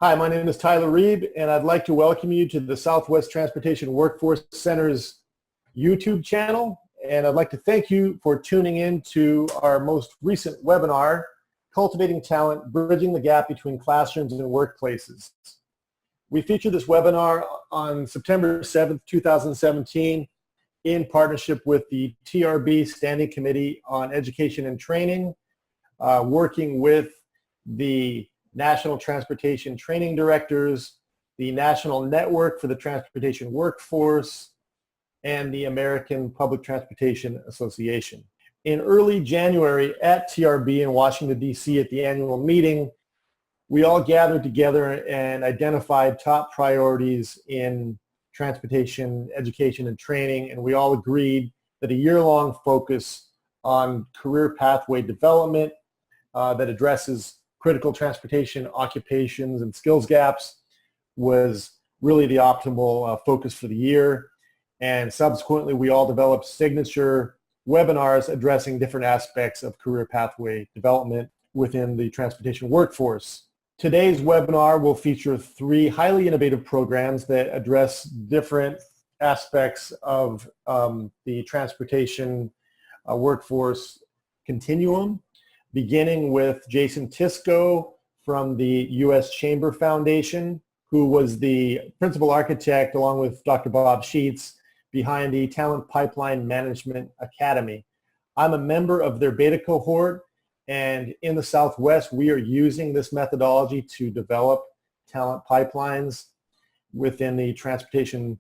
Hi, my name is Tyler Reeb, and I'd like to welcome you to the Southwest Transportation Workforce Center's YouTube channel. And I'd like to thank you for tuning in to our most recent webinar, Cultivating Talent, Bridging the Gap Between Classrooms and Workplaces. We featured this webinar on September 7th, 2017, in partnership with the TRB Standing Committee on Education and Training, working with the National Transportation Training Directors, the National Network for the Transportation Workforce, and the American Public Transportation Association. In early January at TRB in Washington, D.C. at the annual meeting, we all gathered together and identified top priorities in transportation, education, and training, and we all agreed that a year-long focus on career pathway development that addresses critical transportation occupations and skills gaps was really the optimal focus for the year. And subsequently, we all developed signature webinars addressing different aspects of career pathway development within the transportation workforce. Today's webinar will feature 3 highly innovative programs that address different aspects of the transportation workforce continuum, beginning with Jason Tisco from the U.S. Chamber Foundation, who was the principal architect, along with Dr. Bob Sheets, behind the Talent Pipeline Management Academy. I'm a member of their beta cohort, and in the Southwest, we are using this methodology to develop talent pipelines within the transportation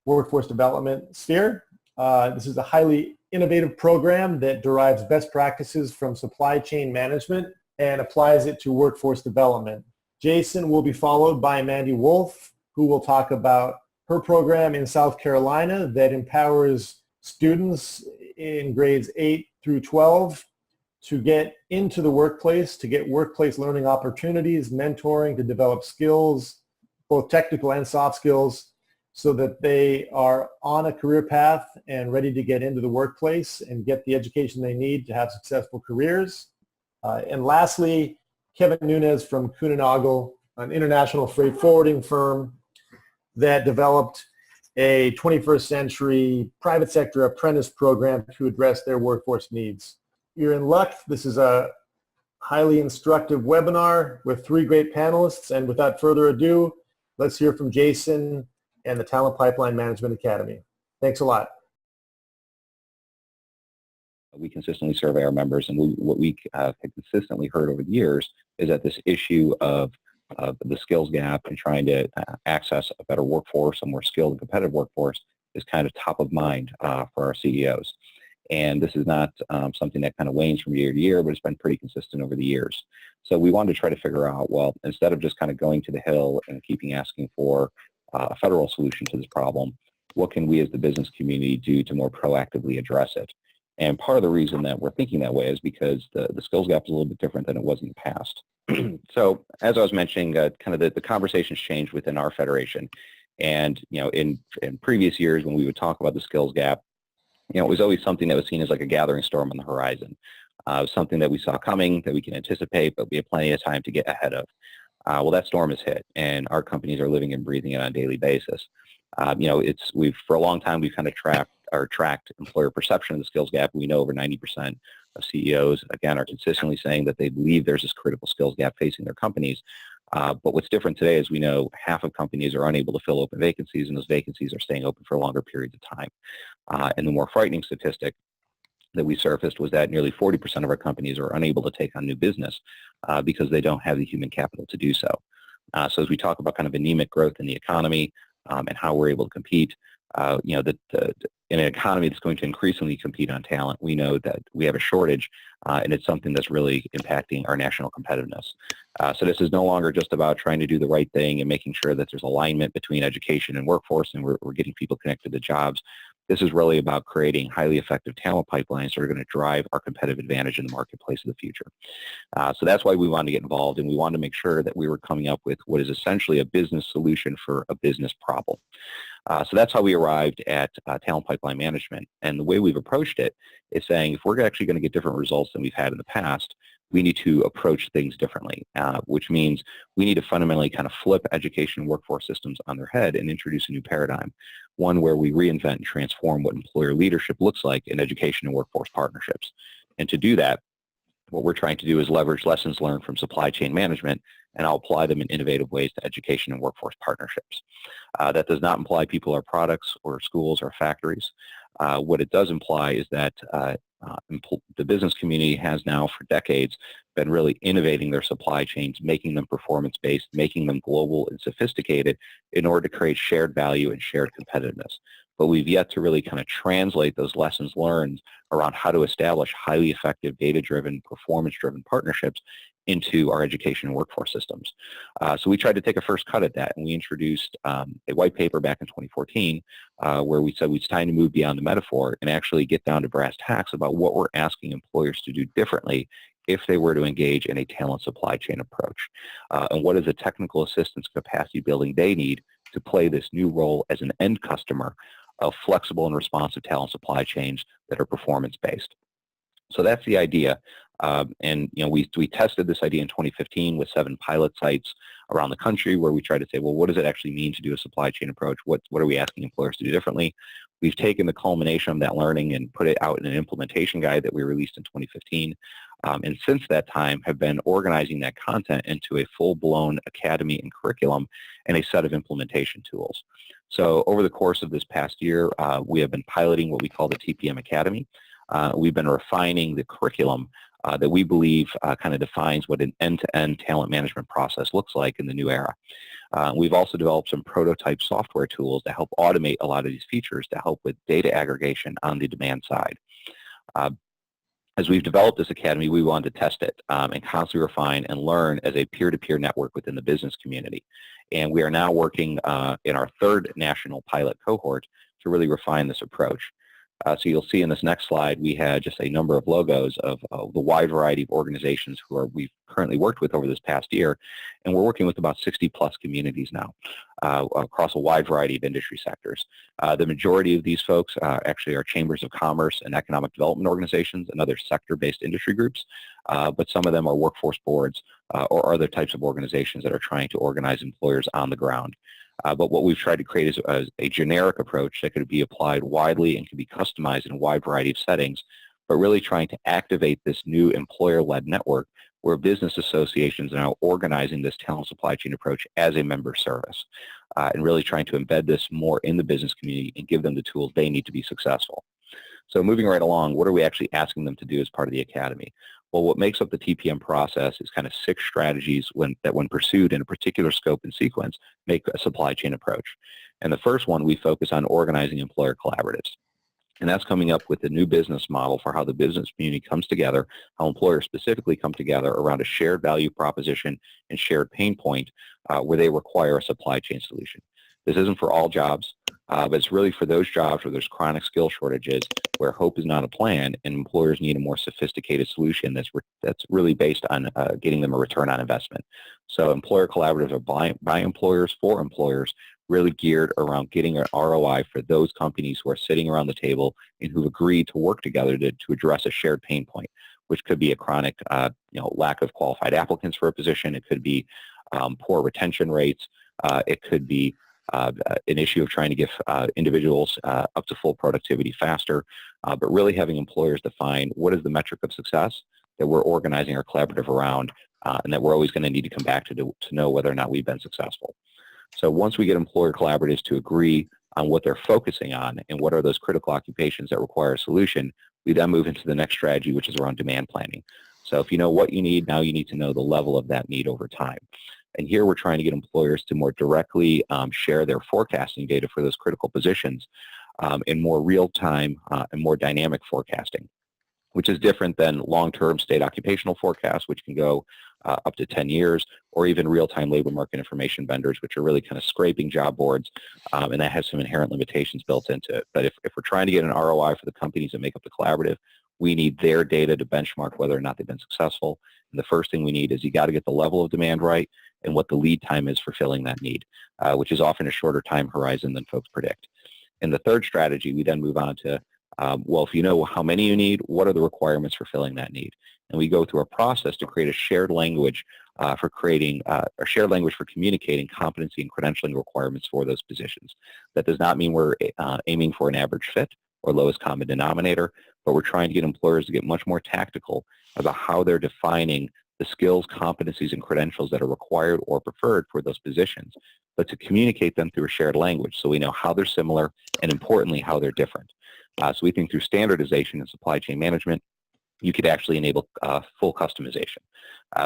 workforce development sphere. This is a highly innovative program that derives best practices from supply chain management and applies it to workforce development. Jason will be followed by Mandy Wolf, who will talk about her program in South Carolina that empowers students in grades 8 through 12 to get into the workplace, to get workplace learning opportunities, mentoring, to develop skills, both technical and soft skills, so that they are on a career path and ready to get into the workplace and get the education they need to have successful careers. And lastly, Kevin Nunez from Kuehne+Nagel, an international freight forwarding firm that developed a 21st century private sector apprentice program to address their workforce needs. You're in luck. This is a highly instructive webinar with 3 great panelists. And without further ado, let's hear from Jason and the Talent Pipeline Management Academy. Thanks a lot. We consistently survey our members, and what we have consistently heard over the years is that this issue of the skills gap and trying to access a better workforce, a more skilled and competitive workforce, is kind of top of mind for our CEOs. And this is not something that kind of wanes from year to year, but it's been pretty consistent over the years. So we wanted to try to figure out, well, instead of just kind of going to the hill and keeping asking for a federal solution to this problem, what can we as the business community do to more proactively address it? And part of the reason that we're thinking that way is because the skills gap is a little bit different than it was in the past. So as I was mentioning, kind of the conversations changed within our federation. And, in previous years when we would talk about the skills gap, it was always something that was seen as like a gathering storm on the horizon. It was something that we saw coming, that we can anticipate, but we had plenty of time to get ahead of. Well, that storm has hit, and our companies are living and breathing it on a daily basis. For a long time, we've kind of tracked employer perception of the skills gap. We know over 90% of CEOs, again, are consistently saying that they believe there's this critical skills gap facing their companies. But what's different today is we know half of companies are unable to fill open vacancies, and those vacancies are staying open for longer periods of time. And the more frightening statistic that we surfaced was that nearly 40% of our companies are unable to take on new business because they don't have the human capital to do so. So as we talk about kind of anemic growth in the economy and how we're able to compete, in an economy that's going to increasingly compete on talent, we know that we have a shortage, and it's something that's really impacting our national competitiveness. So this is no longer just about trying to do the right thing and making sure that there's alignment between education and workforce, and we're getting people connected to jobs. This is really about creating highly effective talent pipelines that are going to drive our competitive advantage in the marketplace of the future. So that's why we wanted to get involved, and we wanted to make sure that we were coming up with what is essentially a business solution for a business problem. So that's how we arrived at talent pipeline management. And the way we've approached it is saying if we're actually going to get different results than we've had in the past, we need to approach things differently, which means we need to fundamentally kind of flip education and workforce systems on their head and introduce a new paradigm, one where we reinvent and transform what employer leadership looks like in education and workforce partnerships. And to do that, what we're trying to do is leverage lessons learned from supply chain management, and I'll apply them in innovative ways to education and workforce partnerships. That does not imply people are products or schools or factories. What it does imply is that the business community has now for decades been really innovating their supply chains, making them performance-based, making them global and sophisticated in order to create shared value and shared competitiveness. But we've yet to really kind of translate those lessons learned around how to establish highly effective, data-driven, performance-driven partnerships into our education and workforce systems. So we tried to take a first cut at that, and we introduced a white paper back in 2014 where we said it's time to move beyond the metaphor and actually get down to brass tacks about what we're asking employers to do differently if they were to engage in a talent supply chain approach. And what is the technical assistance capacity building they need to play this new role as an end customer of flexible and responsive talent supply chains that are performance-based. So that's the idea. And we tested this idea in 2015 with 7 pilot sites around the country where we tried to say, well, what does it actually mean to do a supply chain approach? What are we asking employers to do differently? We've taken the culmination of that learning and put it out in an implementation guide that we released in 2015. And since that time have been organizing that content into a full-blown academy and curriculum and a set of implementation tools. So over the course of this past year, we have been piloting what we call the TPM Academy. We've been refining the curriculum that we believe kind of defines what an end-to-end talent management process looks like in the new era. We've also developed some prototype software tools to help automate a lot of these features to help with data aggregation on the demand side. As we've developed this academy, we wanted to test it and constantly refine and learn as a peer-to-peer network within the business community. And we are now working in our 3rd national pilot cohort to really refine this approach. So you'll see in this next slide, we had just a number of logos of the wide variety of organizations we've currently worked with over this past year. And we're working with about 60 plus communities now across a wide variety of industry sectors. The majority of these folks actually are chambers of commerce and economic development organizations and other sector-based industry groups. But some of them are workforce boards or other types of organizations that are trying to organize employers on the ground. But what we've tried to create is a generic approach that could be applied widely and can be customized in a wide variety of settings, but really trying to activate this new employer-led network where business associations are now organizing this talent supply chain approach as a member service and really trying to embed this more in the business community and give them the tools they need to be successful. So moving right along, what are we actually asking them to do as part of the academy? Well, what makes up the TPM process is kind of 6 strategies that when pursued in a particular scope and sequence, make a supply chain approach. And the first one, we focus on organizing employer collaboratives. And that's coming up with a new business model for how the business community comes together, how employers specifically come together around a shared value proposition and shared pain point where they require a supply chain solution. This isn't for all jobs, but it's really for those jobs where there's chronic skill shortages, where hope is not a plan, and employers need a more sophisticated solution that's really based on getting them a return on investment. So employer collaboratives are by employers for employers, really geared around getting an ROI for those companies who are sitting around the table and who've agreed to work together to address a shared pain point, which could be a chronic lack of qualified applicants for a position. It could be poor retention rates. It could be an issue of trying to get individuals up to full productivity faster, but really having employers define what is the metric of success that we're organizing our collaborative around and that we're always going to need to come back to know whether or not we've been successful. So once we get employer collaboratives to agree on what they're focusing on and what are those critical occupations that require a solution, we then move into the next strategy, which is around demand planning. So if you know what you need, now you need to know the level of that need over time. And here we're trying to get employers to more directly share their forecasting data for those critical positions in more real-time and more dynamic forecasting, which is different than long-term state occupational forecasts, which can go up to 10 years, or even real-time labor market information vendors, which are really kind of scraping job boards, and that has some inherent limitations built into it. But if we're trying to get an ROI for the companies that make up the collaborative, we need their data to benchmark whether or not they've been successful. And the first thing we need is you got to get the level of demand right and what the lead time is for filling that need, which is often a shorter time horizon than folks predict. In the third strategy, we then move on to Well, if you know how many you need, what are the requirements for filling that need? And we go through a process to create a shared language for creating a shared language for communicating competency and credentialing requirements for those positions. That does not mean we're aiming for an average fit or lowest common denominator, but we're trying to get employers to get much more tactical about how they're defining the skills, competencies, and credentials that are required or preferred for those positions, but to communicate them through a shared language so we know how they're similar and, importantly, how they're different. So we think through standardization and supply chain management, you could actually enable full customization.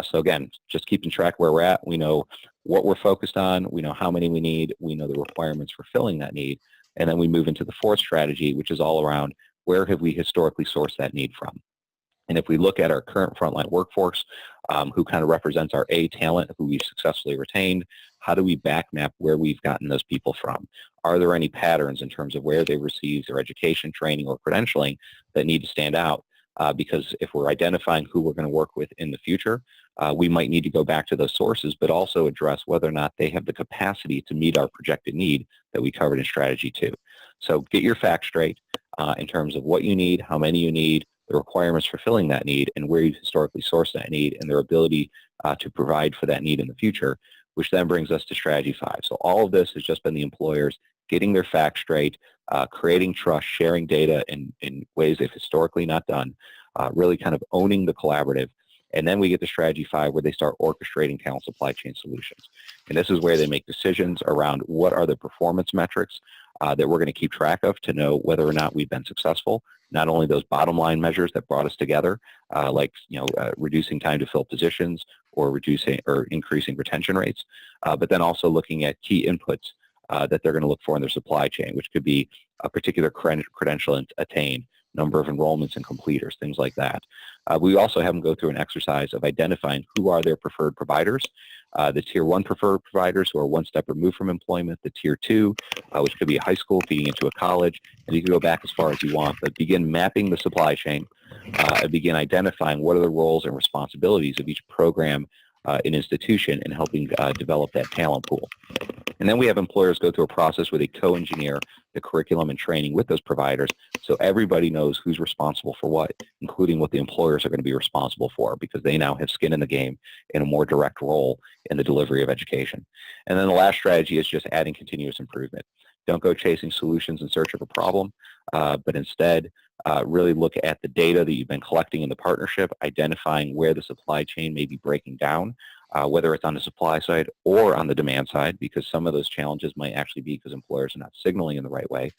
So again, just keeping track where we're at. We know what we're focused on. We know how many we need. We know the requirements for filling that need. And then we move into the fourth strategy, which is all around where have we historically sourced that need from. And if we look at our current frontline workforce, who kind of represents our A talent, who we've successfully retained, how do we back map where we've gotten those people from? Are there any patterns in terms of where they receive their education, training, or credentialing that need to stand out? Because if we're identifying who we're going to work with in the future, we might need to go back to those sources, but also address whether or not they have the capacity to meet our projected need that we covered in strategy 2. So get your facts straight in terms of what you need, how many you need, the requirements for filling that need, and where you've historically sourced that need, and their ability to provide for that need in the future, which then brings us to strategy 5. So all of this has just been the employers getting their facts straight, creating trust, sharing data in ways they've historically not done, really kind of owning the collaborative. And then we get to strategy 5 where they start orchestrating talent supply chain solutions. And this is where they make decisions around what are the performance metrics that we're going to keep track of to know whether or not we've been successful. Not only those bottom line measures that brought us together, like reducing time to fill positions or reducing or increasing retention rates, but then also looking at key inputs that they're going to look for in their supply chain, which could be a particular credential attained, number of enrollments and completers, things like that. We also have them go through an exercise of identifying who are their preferred providers, the Tier 1 preferred providers who are one step removed from employment, the Tier 2, which could be a high school feeding into a college, and you can go back as far as you want, but begin mapping the supply chain and begin identifying what are the roles and responsibilities of each program and institution in helping develop that talent pool. And then we have employers go through a process where they co-engineer the curriculum and training with those providers so everybody knows who's responsible for what, including what the employers are going to be responsible for, because they now have skin in the game in a more direct role in the delivery of education. And then the last strategy is just adding continuous improvement. Don't go chasing solutions in search of a problem, but instead really look at the data that you've been collecting in the partnership, identifying where the supply chain may be breaking down, whether it's on the supply side or on the demand side, because some of those challenges might actually be because employers are not signaling in the right way,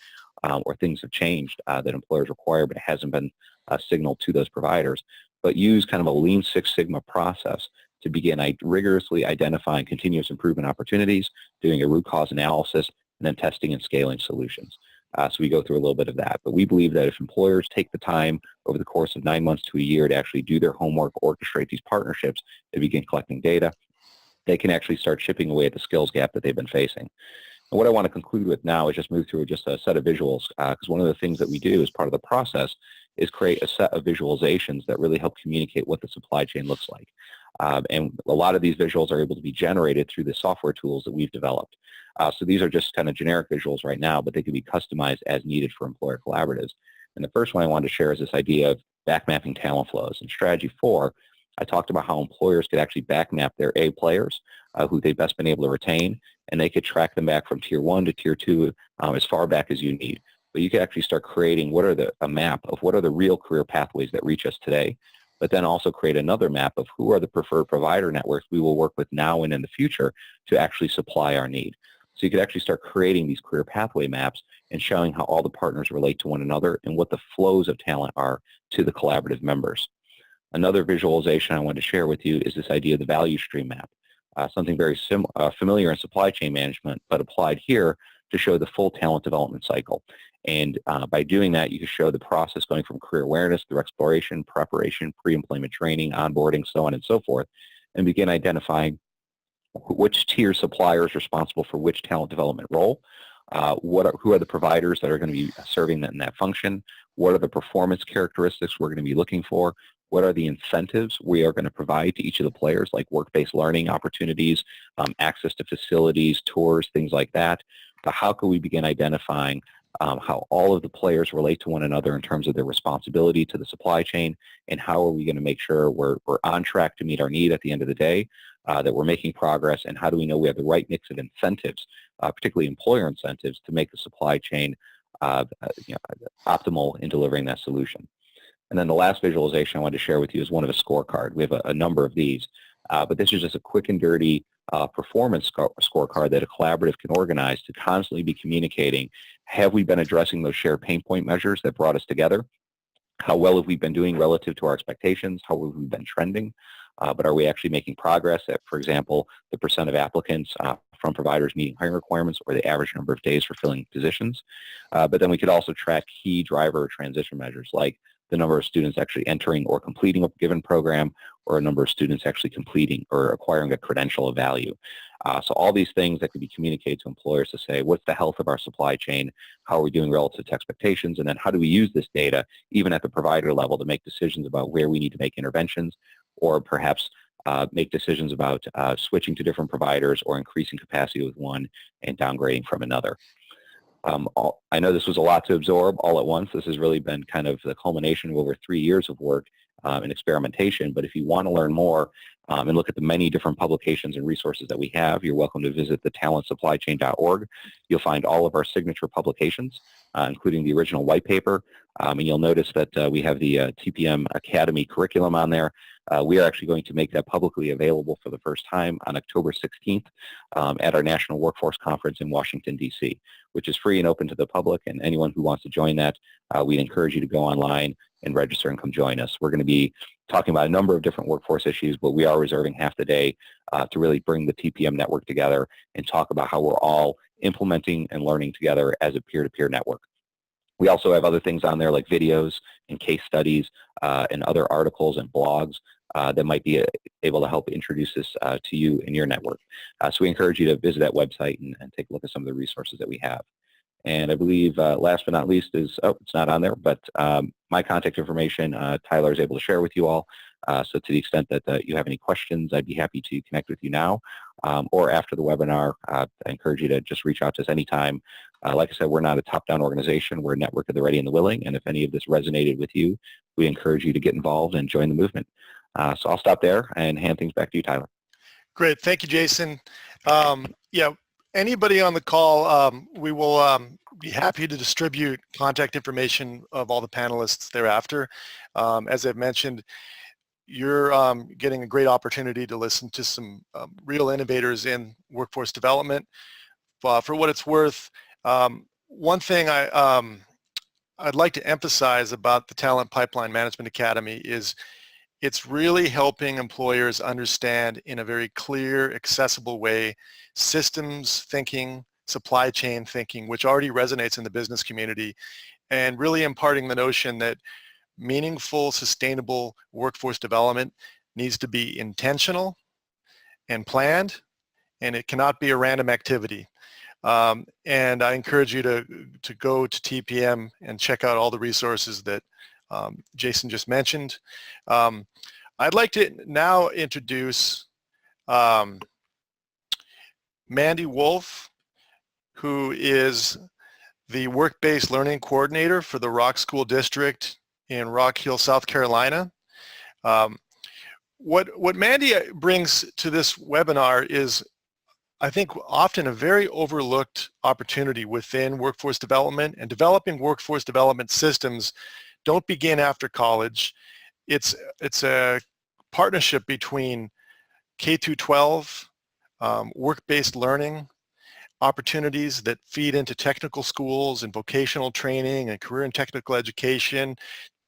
or things have changed that employers require, but it hasn't been signaled to those providers. But use kind of a Lean Six Sigma process to begin rigorously identifying continuous improvement opportunities, doing a root cause analysis, and then testing and scaling solutions. So we go through a little bit of that. But we believe that if employers take the time over the course of 9 months to a year to actually do their homework, orchestrate these partnerships, and begin collecting data, they can actually start chipping away at the skills gap that they've been facing. And what I want to conclude with now is just move through just a set of visuals, because one of the things that we do as part of the process is create a set of visualizations that really help communicate what the supply chain looks like. And a lot of these visuals are able to be generated through the software tools that we've developed. So these are just kind of generic visuals right now, but they can be customized as needed for employer collaboratives. And the first one I wanted to share is this idea of back mapping talent flows. In strategy 4, I talked about how employers could actually back map their A players, who they've best been able to retain, and they could track them back from Tier 1 to Tier 2 as far back as you need. But you could actually start creating a map of what are the real career pathways that reach us today, but then also create another map of who are the preferred provider networks we will work with now and in the future to actually supply our need. So you could actually start creating these career pathway maps and showing how all the partners relate to one another and what the flows of talent are to the collaborative members. Another visualization I wanted to share with you is this idea of the value stream map, something very familiar in supply chain management, but applied here to show the full talent development cycle. And by doing that, you can show the process going from career awareness through exploration, preparation, pre-employment training, onboarding, so on and so forth, and begin identifying which tier supplier is responsible for which talent development role, who are the providers that are going to be serving in that function, what are the performance characteristics we're going to be looking for, what are the incentives we are going to provide to each of the players, like work-based learning opportunities, access to facilities, tours, things like that. But how can we begin identifying how all of the players relate to one another in terms of their responsibility to the supply chain, and how are we going to make sure we're on track to meet our need at the end of the day, that we're making progress, and how do we know we have the right mix of incentives, particularly employer incentives, to make the supply chain optimal in delivering that solution. And then the last visualization I wanted to share with you is one of a scorecard. We have a number of these, but this is just a quick and dirty performance scorecard that a collaborative can organize to constantly be communicating. Have we been addressing those shared pain point measures that brought us together? How well have we been doing relative to our expectations? How have we been trending? But are we actually making progress at, for example, the percent of applicants from providers meeting hiring requirements, or the average number of days for filling positions? But then we could also track key driver transition measures, like the number of students actually entering or completing a given program, or a number of students actually completing or acquiring a credential of value. So all these things that could be communicated to employers to say, what's the health of our supply chain? How are we doing relative to expectations? And then how do we use this data, even at the provider level, to make decisions about where we need to make interventions, or perhaps make decisions about switching to different providers, or increasing capacity with one and downgrading from another. I know this was a lot to absorb all at once. This has really been kind of the culmination of over 3 years of work and experimentation. But if you want to learn more and look at the many different publications and resources that we have, you're welcome to visit thetalentsupplychain.org. You'll find all of our signature publications, including the original white paper. And you'll notice that we have the TPM Academy curriculum on there. We are actually going to make that publicly available for the first time on October 16th at our National Workforce Conference in Washington, D.C., which is free and open to the public. And anyone who wants to join that, we'd encourage you to go online and register and come join us. We're going to be talking about a number of different workforce issues, but we are reserving half the day to really bring the TPM network together and talk about how we're all implementing and learning together as a peer-to-peer network. We also have other things on there like videos and case studies and other articles and blogs that might be able to help introduce this to you in your network. So we encourage you to visit that website and take a look at some of the resources that we have. And I believe last but not least is, it's not on there, but my contact information, Tyler is able to share with you all. So to the extent that you have any questions, I'd be happy to connect with you now or after the webinar. I encourage you to just reach out to us anytime. Like I said, we're not a top-down organization. We're a network of the ready and the willing. And if any of this resonated with you, we encourage you to get involved and join the movement. So I'll stop there and hand things back to you, Tyler. Great. Thank you, Jason. Yeah, anybody on the call, we will be happy to distribute contact information of all the panelists thereafter. As I've mentioned, you're getting a great opportunity to listen to some real innovators in workforce development. For what it's worth, one thing I'd like to emphasize about the Talent Pipeline Management Academy is it's really helping employers understand in a very clear, accessible way systems thinking, supply chain thinking, which already resonates in the business community, and really imparting the notion that meaningful, sustainable workforce development needs to be intentional and planned, and it cannot be a random activity. And I encourage you to go to TPM and check out all the resources that Jason just mentioned. I'd like to now introduce Mandy Wolf, who is the Work-Based Learning Coordinator for the Rock School District in Rock Hill, South Carolina. What Mandy brings to this webinar is, I think, often a very overlooked opportunity within workforce development, and developing workforce development systems don't begin after college. It's a partnership between K-12, work-based learning opportunities that feed into technical schools and vocational training and career and technical education,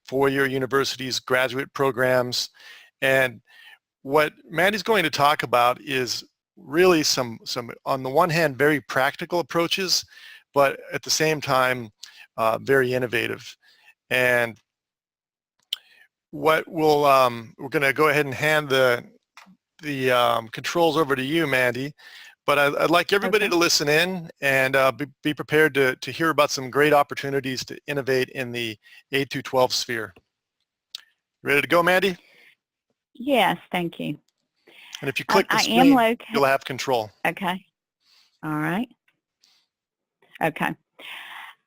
four-year universities, graduate programs. And what Mandy's going to talk about is really some on the one hand, very practical approaches, but at the same time, very innovative. And what we'll, we're going to go ahead and hand the controls over to you, Mandy. But I'd like everybody to listen in and be prepared to hear about some great opportunities to innovate in the 8 through 12 sphere. Ready to go, Mandy? Yes, thank you. And if you click the screen, you'll have control. Okay. All right. Okay.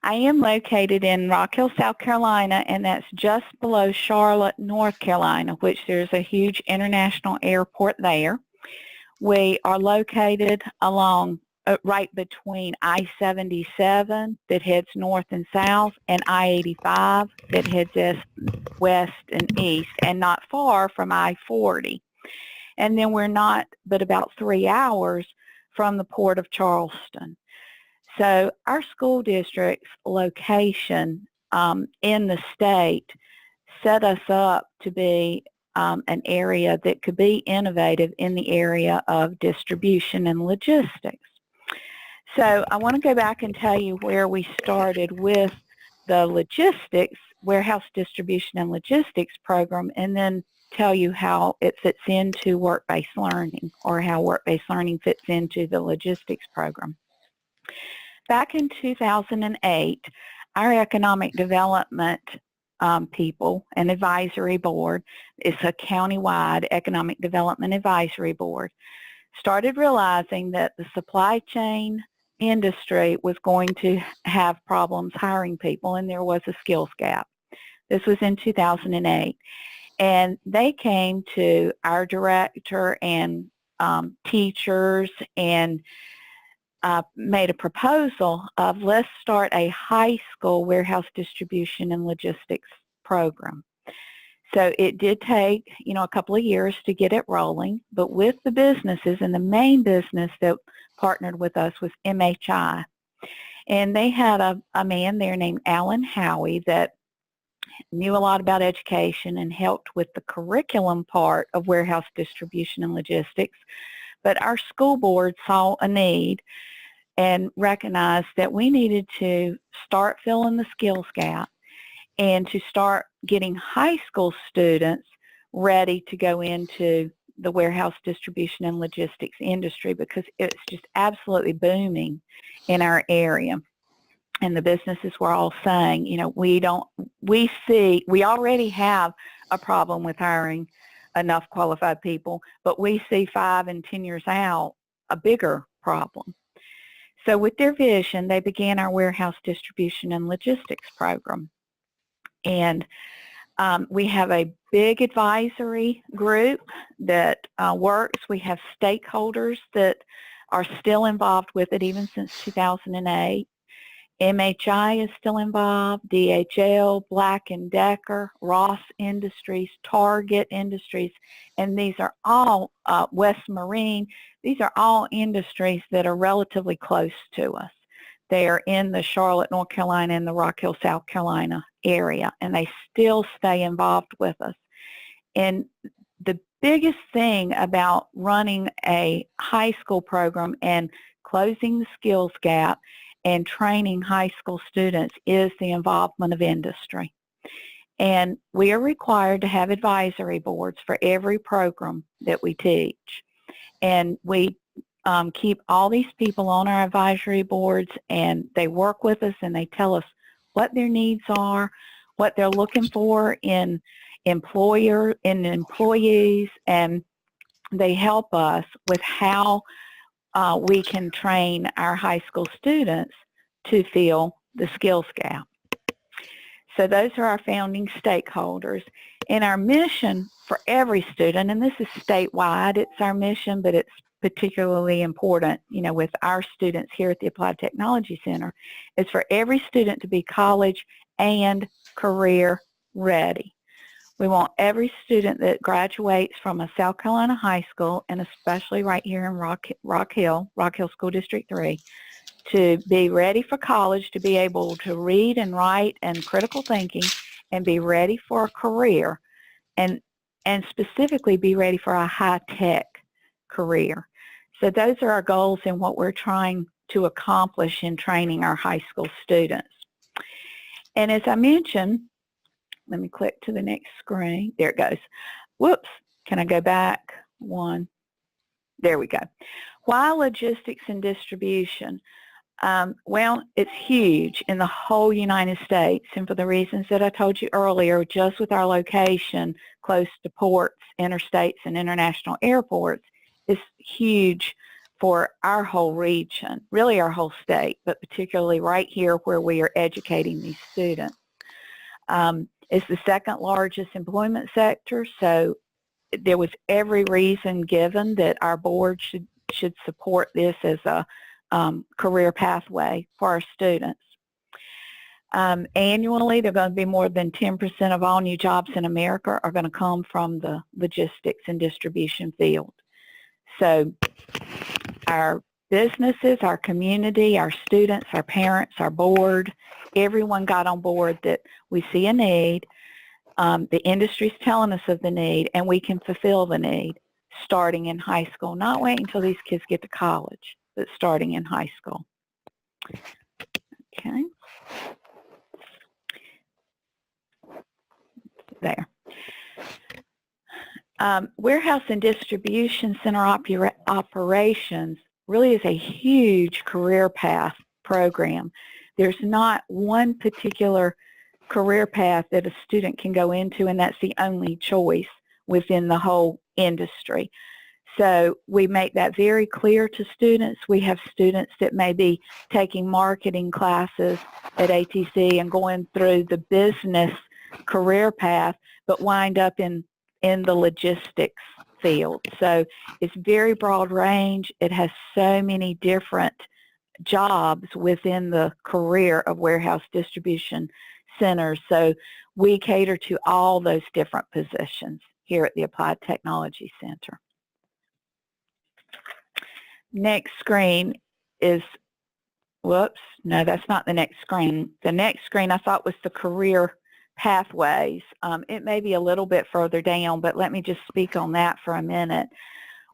I am located in Rock Hill, South Carolina, and that's just below Charlotte, North Carolina, which there's a huge international airport there. We are located along right between I-77 that heads north and south and I-85 that heads west and east, and not far from I-40. And then we're not but about 3 hours from the Port of Charleston. So our school district's location in the state set us up to be an area that could be innovative in the area of distribution and logistics. So I want to go back and tell you where we started with the logistics, warehouse distribution and logistics program, and then tell you how it fits into work-based learning, or how work-based learning fits into the logistics program. Back in 2008, our economic development people, an advisory board, it's a county-wide economic development advisory board, started realizing that the supply chain industry was going to have problems hiring people, and there was a skills gap. This was in 2008. And they came to our director and teachers and made a proposal of, let's start a high school warehouse distribution and logistics program. So it did take, a couple of years to get it rolling, but with the businesses, and the main business that partnered with us was MHI. And they had a man there named Alan Howie that knew a lot about education and helped with the curriculum part of warehouse distribution and logistics. But our school board saw a need and recognized that we needed to start filling the skills gap and to start getting high school students ready to go into the warehouse distribution and logistics industry, because it's just absolutely booming in our area. And the businesses were all saying, we already have a problem with hiring enough qualified people, but we see 5 and 10 years out a bigger problem. So with their vision, they began our warehouse distribution and logistics program. And we have a big advisory group that works. We have stakeholders that are still involved with it even since 2008. MHI is still involved, DHL, Black & Decker, Ross Industries, Target Industries, and these are all, West Marine, these are all industries that are relatively close to us. They are in the Charlotte, North Carolina and the Rock Hill, South Carolina area, and they still stay involved with us. And the biggest thing about running a high school program and closing the skills gap and training high school students is the involvement of industry. And we are required to have advisory boards for every program that we teach. And we keep all these people on our advisory boards, and they work with us and they tell us what their needs are, what they're looking for in employees, and they help us with how we can train our high school students to fill the skills gap. So those are our founding stakeholders. And our mission for every student, and this is statewide, it's our mission, but it's particularly important, with our students here at the Applied Technology Center, is for every student to be college and career ready. We want every student that graduates from a South Carolina high school, and especially right here in Rock Hill School District 3, to be ready for college, to be able to read and write and critical thinking, and be ready for a career, and specifically be ready for a high-tech career. So those are our goals and what we're trying to accomplish in training our high school students. And as I mentioned, let me click to the next screen. There it goes. Whoops. Can I go back one? There we go. Why logistics and distribution? Well, it's huge in the whole United States, and for the reasons that I told you earlier, just with our location close to ports, interstates, and international airports, it's huge for our whole region, really our whole state, but particularly right here where we are educating these students. It's the second largest employment sector, so there was every reason given that our board should support this as a career pathway for our students. Annually, there are going to be more than 10% of all new jobs in America are going to come from the logistics and distribution field. So our businesses, our community, our students, our parents, our board, everyone got on board that we see a need. The industry's telling us of the need, and we can fulfill the need starting in high school. Not waiting until these kids get to college, but starting in high school. Okay. There. Warehouse and distribution center operations really is a huge career path program. There's not one particular career path that a student can go into, and that's the only choice within the whole industry. So we make that very clear to students. We have students that may be taking marketing classes at ATC and going through the business career path, but wind up in the logistics field. So it's very broad range. It has so many different jobs within the career of warehouse distribution centers. So we cater to all those different positions here at the Applied Technology Center. Next screen is, whoops, no, that's not the next screen. The next screen I thought was the career pathways. It may be a little bit further down, but let me just speak on that for a minute.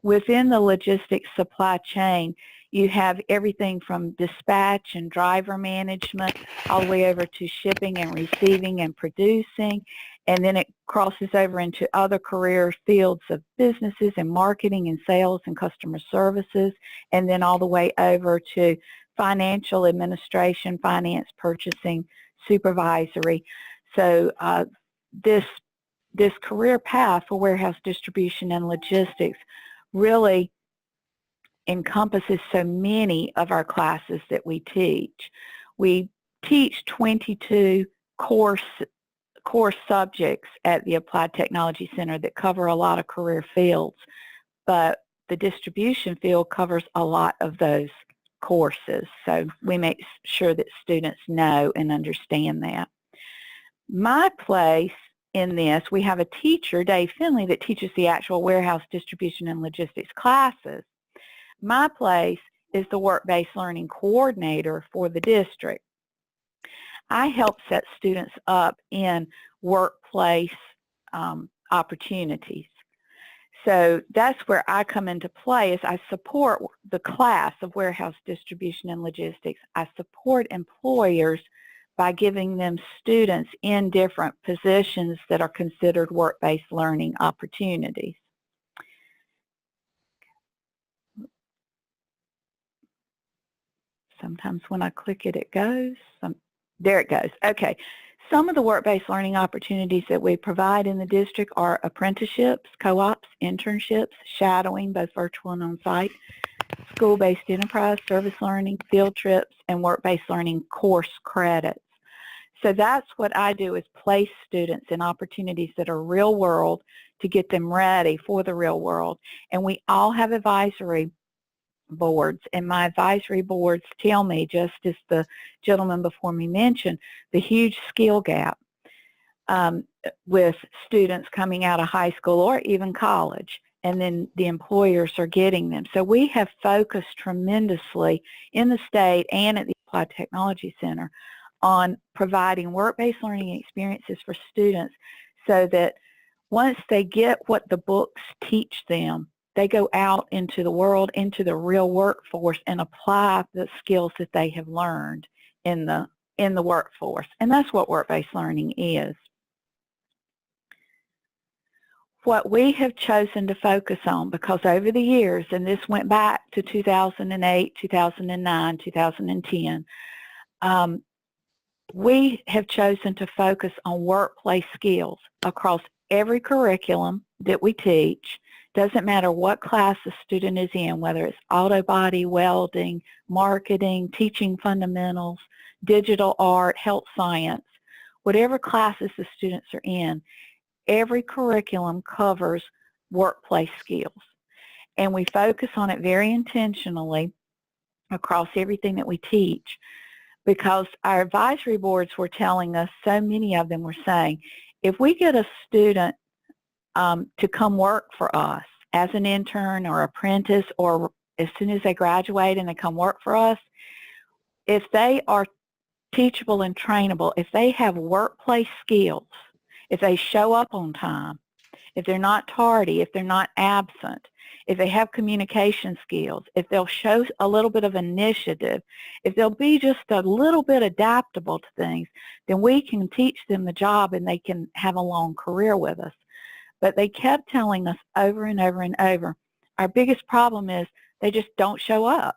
Within the logistics supply chain, you have everything from dispatch and driver management all the way over to shipping and receiving and producing, and then it crosses over into other career fields of businesses and marketing and sales and customer services, and then all the way over to financial administration, finance, purchasing, supervisory. So this career path for warehouse distribution and logistics really encompasses so many of our classes that we teach. We teach 22 core subjects at the Applied Technology Center that cover a lot of career fields, but the distribution field covers a lot of those courses. So we make sure that students know and understand that. My place in this, we have a teacher, Dave Finley, that teaches the actual warehouse distribution and logistics classes. My place is the work-based learning coordinator for the district. I help set students up in workplace opportunities. So that's where I come into play, is I support the class of warehouse distribution and logistics. I support employers by giving them students in different positions that are considered work-based learning opportunities. Sometimes when I click it, it goes. There it goes. Okay. Some of the work-based learning opportunities that we provide in the district are apprenticeships, co-ops, internships, shadowing, both virtual and on-site, school-based enterprise, service learning, field trips, and work-based learning course credits. So that's what I do, is place students in opportunities that are real world to get them ready for the real world. And we all have advisory boards, and my advisory boards tell me, just as the gentleman before me mentioned, the huge skill gap with students coming out of high school or even college, and then the employers are getting them. So we have focused tremendously in the state and at the Applied Technology Center on providing work-based learning experiences for students, so that once they get what the books teach them, they go out into the world, into the real workforce, and apply the skills that they have learned in the workforce. And that's what work-based learning is. What we have chosen to focus on, because over the years, and this went back to 2008, 2009, 2010, we have chosen to focus on workplace skills across every curriculum that we teach, Doesn't matter what class the student is in, whether it's auto body, welding, marketing, teaching fundamentals, digital art, health science, whatever classes the students are in, every curriculum covers workplace skills. And we focus on it very intentionally across everything that we teach, because our advisory boards were telling us, so many of them were saying, if we get a student to come work for us as an intern or apprentice, or as soon as they graduate and they come work for us, if they are teachable and trainable, if they have workplace skills, if they show up on time, if they're not tardy, if they're not absent, if they have communication skills, if they'll show a little bit of initiative, if they'll be just a little bit adaptable to things, then we can teach them the job and they can have a long career with us. But they kept telling us over and over and over, our biggest problem is they just don't show up,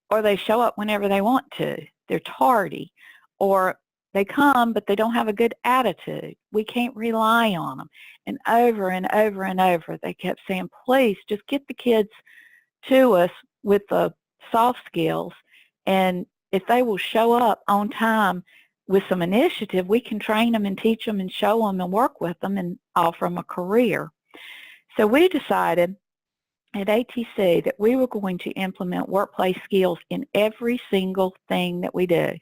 or they show up whenever they want to. They're tardy, or they come, but they don't have a good attitude. We can't rely on them. And over and over and over, they kept saying, please just get the kids to us with the soft skills. And if they will show up on time with some initiative, we can train them and teach them and show them and work with them and offer them a career. So we decided at ATC that we were going to implement workplace skills in every single thing that we do.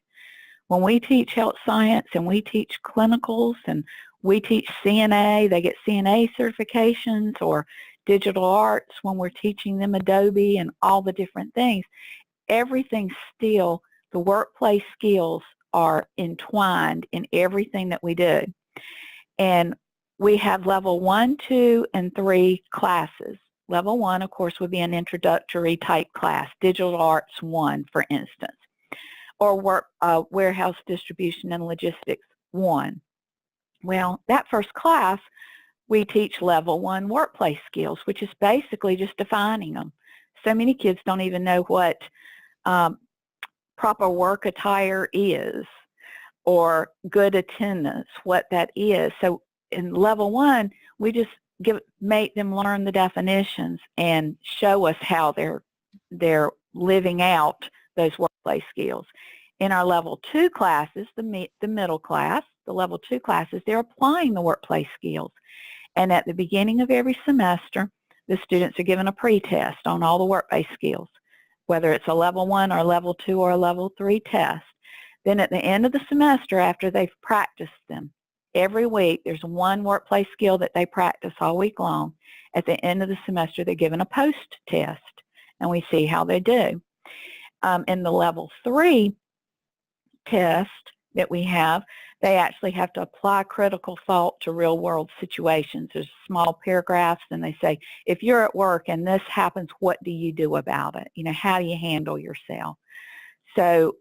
When we teach health science and we teach clinicals and we teach CNA, they get CNA certifications, or digital arts when we're teaching them Adobe and all the different things, everything still, the workplace skills are entwined in everything that we do. And we have level 1, 2, and 3 classes. Level 1, of course, would be an introductory type class, digital arts 1, for instance, or warehouse distribution and logistics 1. Well, that first class, we teach level 1 workplace skills, which is basically just defining them. So many kids don't even know what proper work attire is, or good attendance, what that is. So in level 1, we just make them learn the definitions and show us how they're living out those workplace skills. In our level 2 classes, the middle class, the level 2 classes, they're applying the workplace skills. And at the beginning of every semester, the students are given a pre-test on all the workplace skills, whether it's a level 1 or level 2 or a level 3 test. Then at the end of the semester, after they've practiced them, every week there's one workplace skill that they practice all week long. At the end of the semester, they're given a post-test, and we see how they do. In the level 3 test that we have, they actually have to apply critical thought to real-world situations. There's small paragraphs, and they say, if you're at work and this happens, what do you do about it? You know, how do you handle yourself? So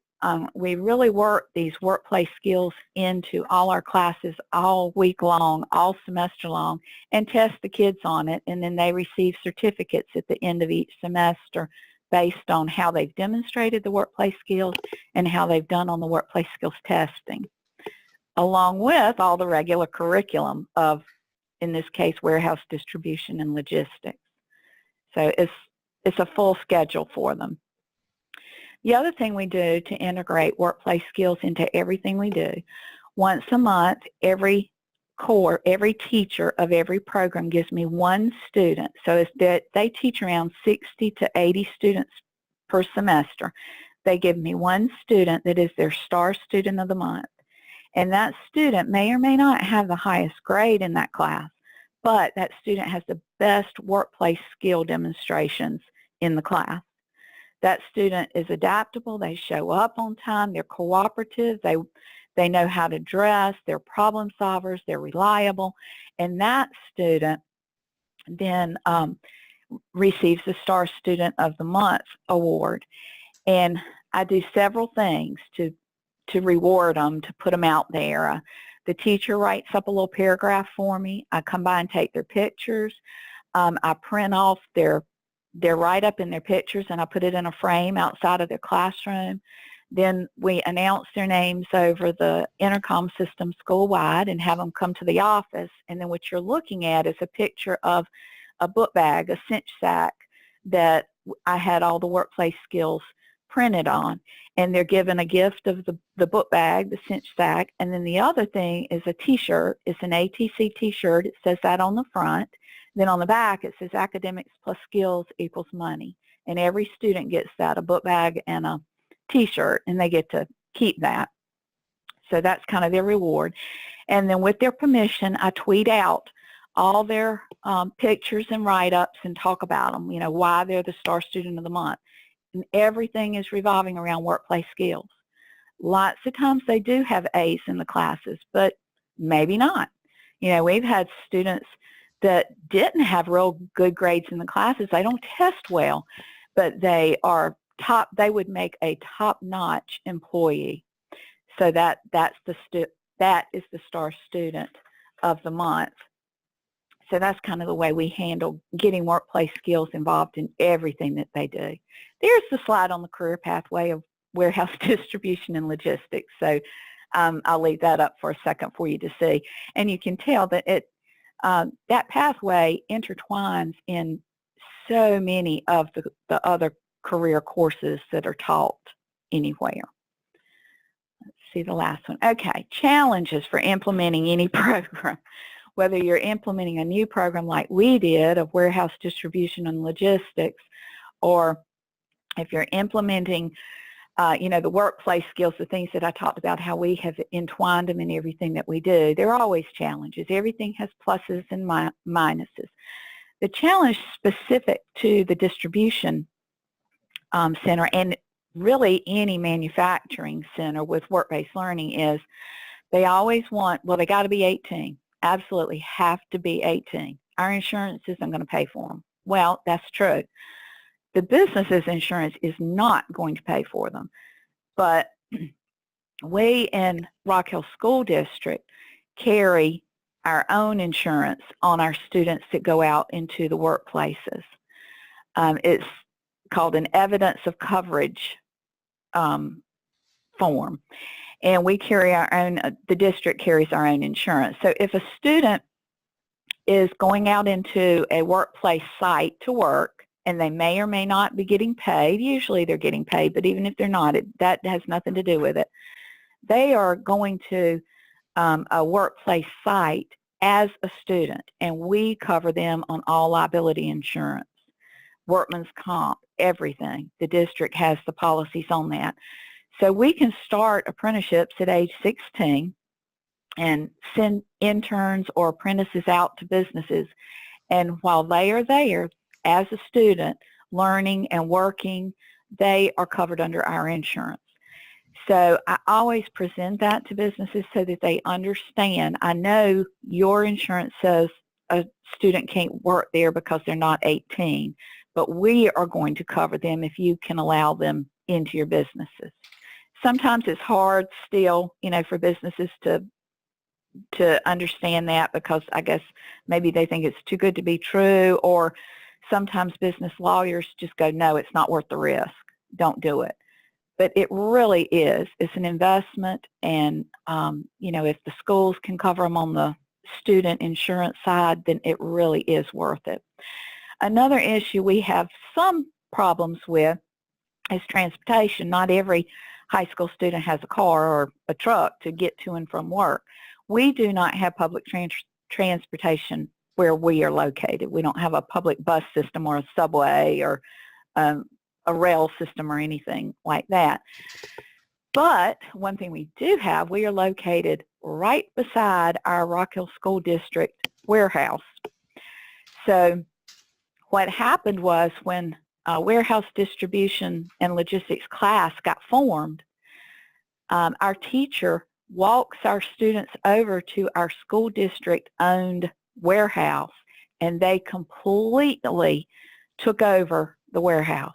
we really work these workplace skills into all our classes all week long, all semester long, and test the kids on it, and then they receive certificates at the end of each semester based on how they've demonstrated the workplace skills and how they've done on the workplace skills testing, along with all the regular curriculum of, in this case, warehouse distribution and logistics. So it's a full schedule for them. The other thing we do to integrate workplace skills into everything we do, once a month, every teacher of every program gives me one student. So it's that they teach around 60 to 80 students per semester. They give me one student that is their star student of the month. And that student may or may not have the highest grade in that class, but that student has the best workplace skill demonstrations in the class. That student is adaptable, they show up on time, they're cooperative, they know how to dress, they're problem solvers, they're reliable, and that student then receives the Star Student of the Month award. And I do several things to reward them, to put them out there. The teacher writes up a little paragraph for me. I come by and take their pictures. I print off their write-up in their pictures, and I put it in a frame outside of their classroom. Then we announce their names over the intercom system school-wide and have them come to the office. And then what you're looking at is a picture of a book bag, a cinch sack that I had all the workplace skills printed on, and they're given a gift of the book bag, the cinch sack, and then the other thing is a t-shirt. It's an ATC t-shirt. It says that on the front. Then on the back it says academics plus skills equals money, and every student gets that, a book bag and a t-shirt, and they get to keep that. So that's kind of their reward. And then with their permission, I tweet out all their pictures and write-ups and talk about them, why they're the Star Student of the Month. And everything is revolving around workplace skills. Lots of times they do have A's in the classes, but maybe not. We've had students that didn't have real good grades in the classes. They don't test well, but they are top. They would make a top-notch employee. So that is the Star Student of the Month. So that's kind of the way we handle getting workplace skills involved in everything that they do. There's the slide on the career pathway of warehouse distribution and logistics. So I'll leave that up for a second for you to see. And you can tell that that pathway intertwines in so many of the other career courses that are taught anywhere. Let's see the last one. Okay, challenges for implementing any program. Whether you're implementing a new program like we did of warehouse distribution and logistics, or if you're implementing, the workplace skills, the things that I talked about, how we have entwined them in everything that we do, there are always challenges. Everything has pluses and minuses. The challenge specific to the distribution center, and really any manufacturing center with work-based learning, is they always want, they got to be 18. Absolutely have to be 18. Our insurance isn't going to pay for them. Well, that's true. The business's insurance is not going to pay for them. But we in Rock Hill School District carry our own insurance on our students that go out into the workplaces. It's called an evidence of coverage form. And we carry our own, the district carries our own insurance. So if a student is going out into a workplace site to work, and they may or may not be getting paid, usually they're getting paid, but even if they're not, that has nothing to do with it. They are going to a workplace site as a student, and we cover them on all liability insurance, workman's comp, everything. The district has the policies on that. So we can start apprenticeships at age 16 and send interns or apprentices out to businesses. And while they are there as a student, learning and working, they are covered under our insurance. So I always present that to businesses so that they understand. I know your insurance says a student can't work there because they're not 18, but we are going to cover them if you can allow them into your businesses. Sometimes it's hard still, for businesses to understand that, because I guess maybe they think it's too good to be true, or sometimes business lawyers just go, no, it's not worth the risk. Don't do it. But it really is. It's an investment, and, if the schools can cover them on the student insurance side, then it really is worth it. Another issue we have some problems with is transportation. Not every high school student has a car or a truck to get to and from work. We do not have public transportation where we are located. We don't have a public bus system or a subway or a rail system or anything like that. But one thing we do have, we are located right beside our Rock Hill School District warehouse. So what happened was, when warehouse distribution and logistics class got formed, our teacher walks our students over to our school district owned warehouse, and they completely took over the warehouse.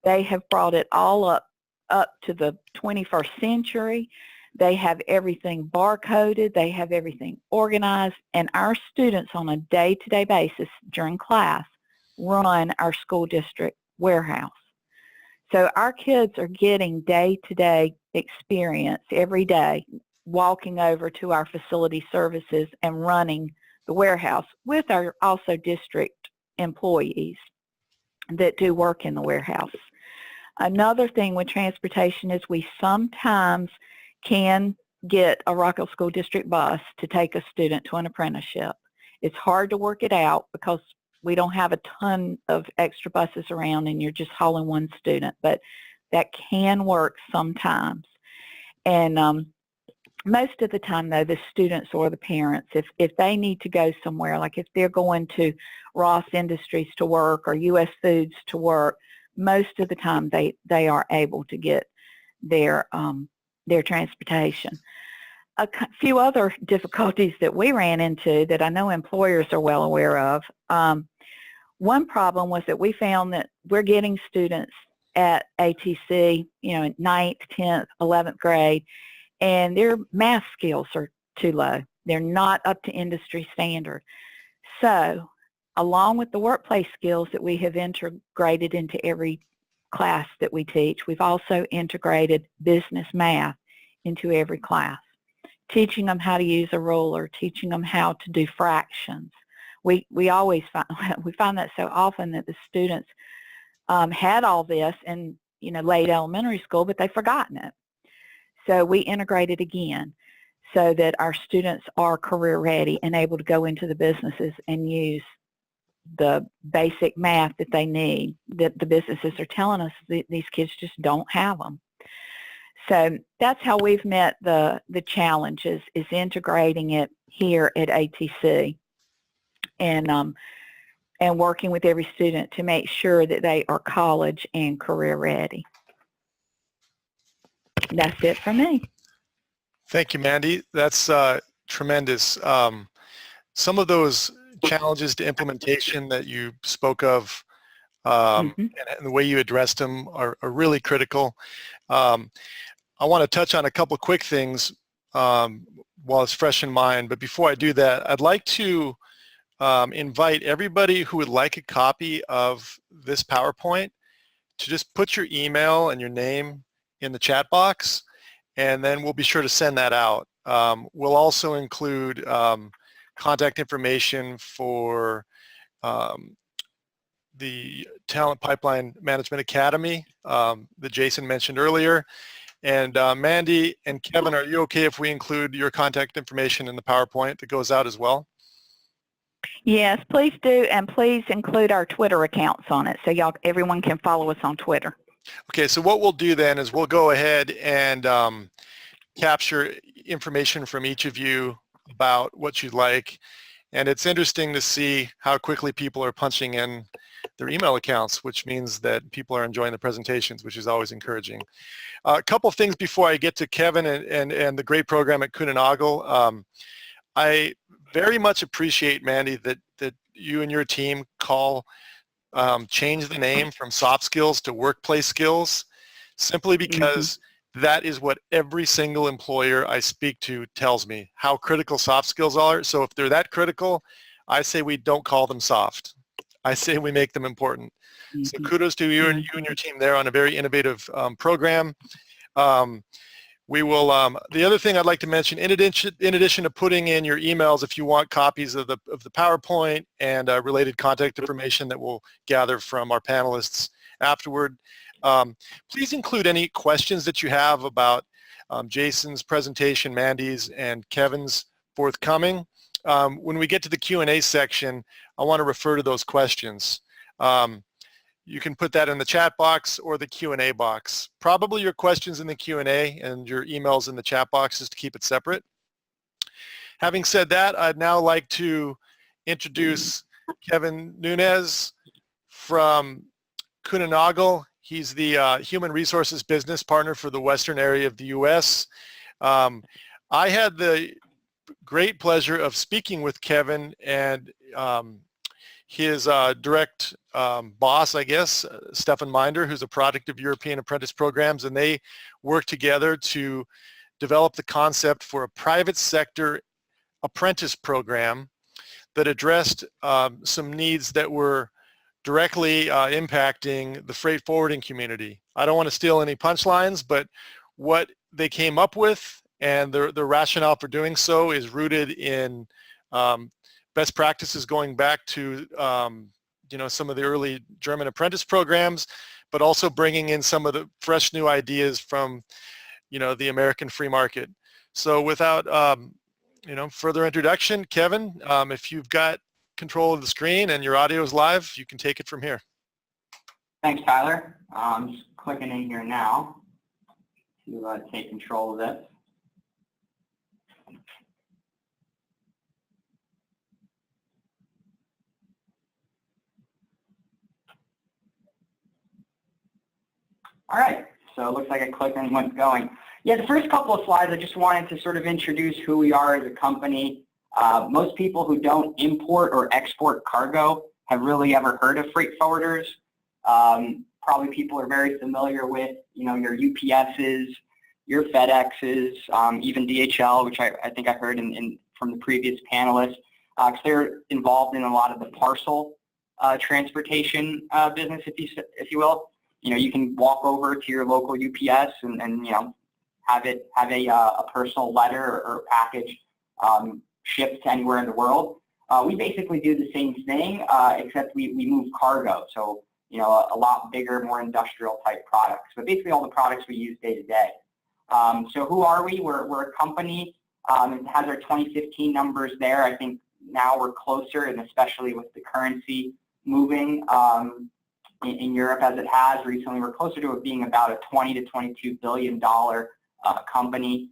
They have brought it all up to the 21st century. They have everything barcoded. They have everything organized, and our students on a day-to-day basis during class run our school district warehouse. So our kids are getting day-to-day experience every day, walking over to our facility services and running the warehouse with our also district employees that do work in the warehouse. Another thing with transportation is we sometimes can get a Rockville School District bus to take a student to an apprenticeship. It's hard to work it out because we don't have a ton of extra buses around and you're just hauling one student, but that can work sometimes. And most of the time, though, the students or the parents, if they need to go somewhere, like if they're going to Ross Industries to work or U.S. Foods to work, most of the time they are able to get their transportation. A few other difficulties that we ran into that I know employers are well aware of. One problem was that we found that we're getting students at ATC, you know, 9th, 10th, 11th grade, and their math skills are too low. They're not up to industry standard. So along with the workplace skills that we have integrated into every class that we teach, we've also integrated business math into every class, teaching them how to use a ruler, teaching them how to do fractions. We always find that so often that the students had all this in, you know, late elementary school, but they've forgotten it. So we integrate it again so that our students are career ready and able to go into the businesses and use the basic math that they need, that the businesses are telling us that these kids just don't have them. So that's how we've met the challenges, is integrating it here at ATC and working with every student to make sure that they are college and career ready. That's it for me. Thank you, Mandy. That's tremendous. Some of those challenges to implementation that you spoke of and the way you addressed them are really critical. I want to touch on a couple quick things while it's fresh in mind, but before I do that, I'd like to invite everybody who would like a copy of this PowerPoint to just put your email and your name in the chat box, and then we'll be sure to send that out. We'll also include contact information for the Talent Pipeline Management Academy that Jason mentioned earlier. And Mandy and Kevin, are you okay if we include your contact information in the PowerPoint that goes out as well? Yes, please do, and please include our Twitter accounts on it so everyone can follow us on Twitter. Okay, so what we'll do then is we'll go ahead and capture information from each of you about what you'd like. And it's interesting to see how quickly people are punching in their email accounts, which means that people are enjoying the presentations, which is always encouraging. A couple of things before I get to Kevin and the great program at Kuehne+Nagel. I very much appreciate, Mandy, that you and your team change the name from soft skills to workplace skills, simply because that is what every single employer I speak to tells me, how critical soft skills are. So if they're that critical, I say we don't call them soft. I say we make them important. So kudos to you and your team there on a very innovative program. We will, the other thing I'd like to mention, in addition to putting in your emails, if you want copies of the PowerPoint and related contact information that we'll gather from our panelists afterward, please include any questions that you have about Jason's presentation, Mandy's, and Kevin's forthcoming. When we get to the Q&A section, I want to refer to those questions. You can put that in the chat box or the Q&A box. Probably your questions in the Q&A and your emails in the chat boxes to keep it separate. Having said that, I'd now like to introduce Kevin Nunez from Kuehne+Nagel. He's the Human Resources Business Partner for the Western area of the U.S. I had the great pleasure of speaking with Kevin and his direct boss, I guess, Stefan Minder, who's a product of European apprentice programs, and they worked together to develop the concept for a private sector apprentice program that addressed some needs that were directly impacting the freight forwarding community. I don't want to steal any punchlines, but what they came up with and the rationale for doing so is rooted in best practices going back to some of the early German apprentice programs, but also bringing in some of the fresh new ideas from, the American free market. So without, further introduction, Kevin, if you've got control of the screen and your audio is live, you can take it from here. Thanks, Tyler. I'm just clicking in here now to take control of this. All right, so it looks like I clicked and went going. Yeah, the first couple of slides, I just wanted to sort of introduce who we are as a company. Most people who don't import or export cargo have really ever heard of freight forwarders. Probably people are very familiar with, your UPSs, your FedExes, even DHL, which I think I heard from the previous panelists, because they're involved in a lot of the parcel transportation business, if you will. You can walk over to your local UPS and have a personal letter or package shipped to anywhere in the world. We basically do the same thing, except we move cargo. So, a lot bigger, more industrial type products. But basically all the products we use day to day. So who are we? We're a company. It has our 2015 numbers there. I think now we're closer, and especially with the currency moving in Europe as it has recently, we're closer to it being about a $20 to $22 billion company.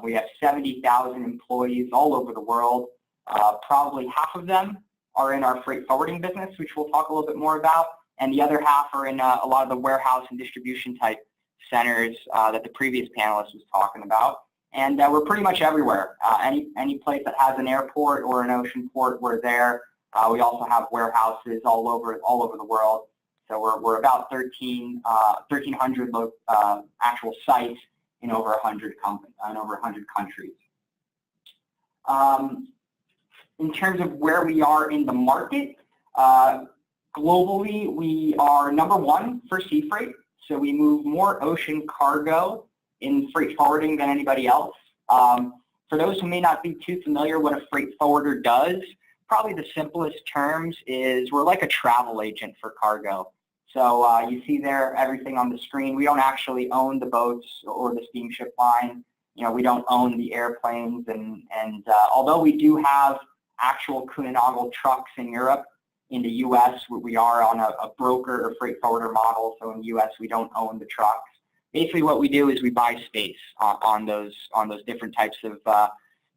We have 70,000 employees all over the world. Probably half of them are in our freight forwarding business, which we'll talk a little bit more about, and the other half are in a lot of the warehouse and distribution type centers that the previous panelist was talking about. And we're pretty much everywhere. Any place that has an airport or an ocean port, we're there. We also have warehouses all over the world. So we're about 1,300 actual sites in over 100 countries. In terms of where we are in the market, globally we are number one for sea freight. So we move more ocean cargo in freight forwarding than anybody else. For those who may not be too familiar what a freight forwarder does, probably the simplest terms is we're like a travel agent for cargo. So you see there everything on the screen. We don't actually own the boats or the steamship line. We don't own the airplanes. And although we do have actual Kuehne+Nagel trucks in Europe, in the U.S. we are on a broker or freight forwarder model. So in the U.S. we don't own the trucks. Basically what we do is we buy space on those different types of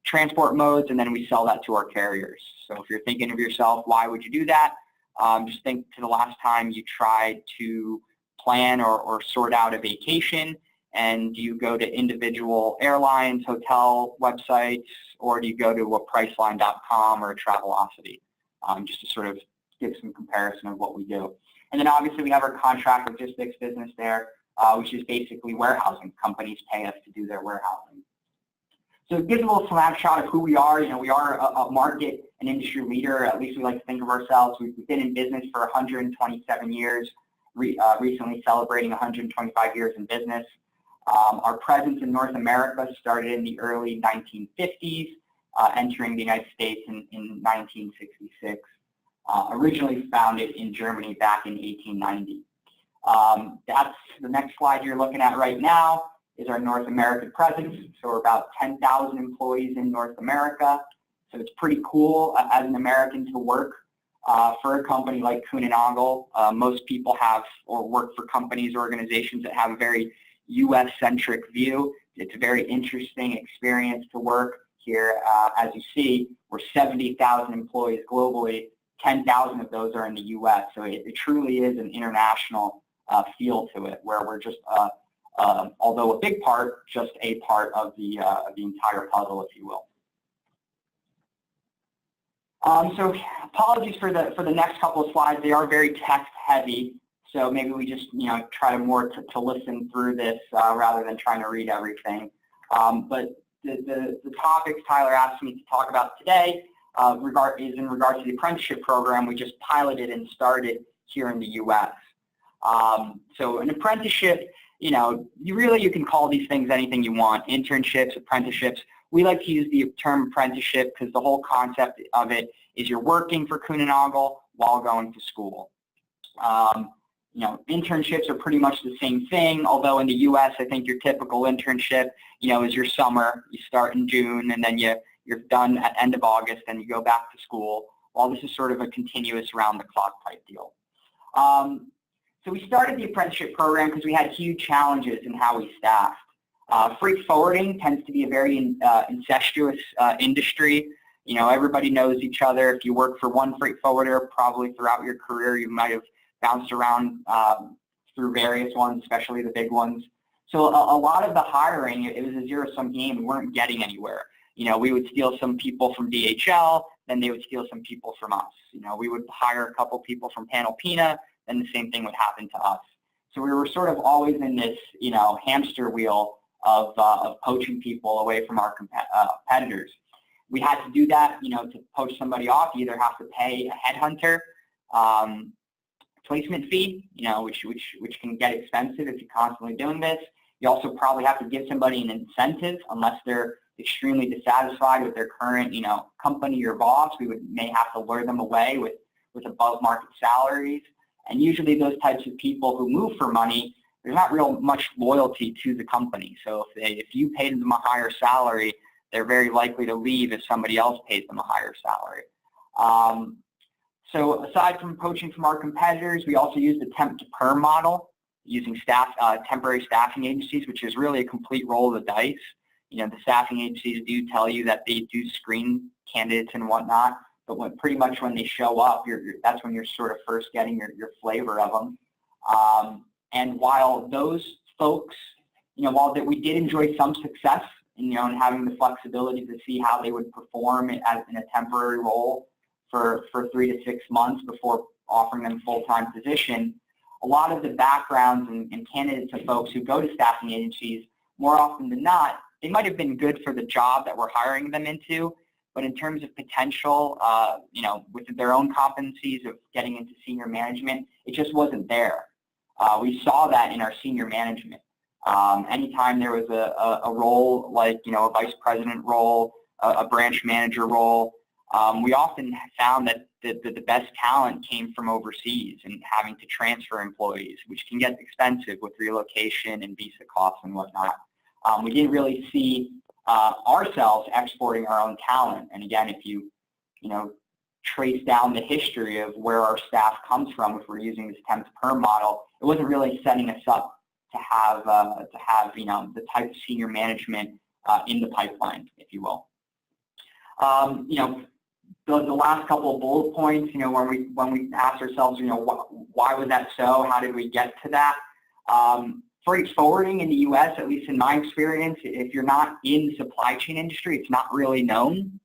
transport modes, and then we sell that to our carriers. So if you're thinking of yourself, why would you do that? Just think to the last time you tried to plan or sort out a vacation, and do you go to individual airlines, hotel websites, or do you go to a Priceline.com or a Travelocity, just to sort of give some comparison of what we do. And then obviously we have our contract logistics business there, which is basically warehousing. Companies pay us to do their warehousing. So it gives a little snapshot of who we are. We are a market and industry leader, at least we like to think of ourselves. We've been in business for 127 years, recently celebrating 125 years in business. Our presence in North America started in the early 1950s, entering the United States in 1966. Originally founded in Germany back in 1890. That's the next slide you're looking at right now is our North American presence. So we're about 10,000 employees in North America. So it's pretty cool as an American to work for a company like Kuehne+Nagel. Most people have or work for companies, organizations that have a very U.S.-centric view. It's a very interesting experience to work here. As you see, we're 70,000 employees globally. 10,000 of those are in the U.S. So it truly is an international feel to it, where we're just, although a big part, just a part of the entire puzzle, if you will. So apologies for the next couple of slides. They are very text heavy, so maybe we just try to listen through this rather than trying to read everything. But the topics Tyler asked me to talk about today is in regards to the apprenticeship program we just piloted and started here in the U.S. So an apprenticeship, you can call these things anything you want, internships, apprenticeships. We like to use the term apprenticeship because the whole concept of it is you're working for Kuehne+Nagel while going to school. You know, internships are pretty much the same thing, although in the U.S., I think your typical internship, you know, is your summer. You start in June, and then you're done at end of August, and you go back to school. While this is sort of a continuous round-the-clock type deal. So we started the apprenticeship program because we had huge challenges in how we staffed. Freight forwarding tends to be a very incestuous industry. You know, everybody knows each other. If you work for one freight forwarder, probably throughout your career, you might have bounced around through various ones, especially the big ones. So a lot of the hiring, it was a zero-sum game. We weren't getting anywhere. You know, we would steal some people from DHL, then they would steal some people from us. You know, we would hire a couple people from Panalpina, then the same thing would happen to us. So we were sort of always in this, you know, hamster wheel of poaching people away from our competitors. We had to do that, you know, to poach somebody off. You either have to pay a headhunter placement fee, you know, which can get expensive if you're constantly doing this. You also probably have to give somebody an incentive unless they're extremely dissatisfied with their current, you know, company or boss. We may have to lure them away with above market salaries. And usually those types of people who move for money, there's not real much loyalty to the company. So if you paid them a higher salary, they're very likely to leave if somebody else pays them a higher salary. So aside from poaching from our competitors, we also use the temp to perm model using temporary staffing agencies, which is really a complete roll of the dice. You know, the staffing agencies do tell you that they do screen candidates and whatnot, but pretty much when they show up, that's when you're sort of first getting your flavor of them. And while those folks, you know, while that we did enjoy some success, you know, in having the flexibility to see how they would perform in a temporary role for 3 to 6 months before offering them a full-time position, a lot of the backgrounds and candidates of folks who go to staffing agencies, more often than not, they might have been good for the job that we're hiring them into, but in terms of potential, you know, with their own competencies of getting into senior management, it just wasn't there. We saw that in our senior management. Anytime there was a role like, you know, a vice president role, a branch manager role, we often found that the best talent came from overseas and having to transfer employees, which can get expensive with relocation and visa costs and whatnot. We didn't really see ourselves exporting our own talent. And again, if you know, trace down the history of where our staff comes from, if we're using this temp to perm model, it wasn't really setting us up to have you know, the type of senior management in the pipeline, if you will. You know, the last couple of bullet points, you know, when we asked ourselves, you know, why was that so? How did we get to that? Freight forwarding in the U.S., at least in my experience, if you're not in the supply chain industry, it's not really known.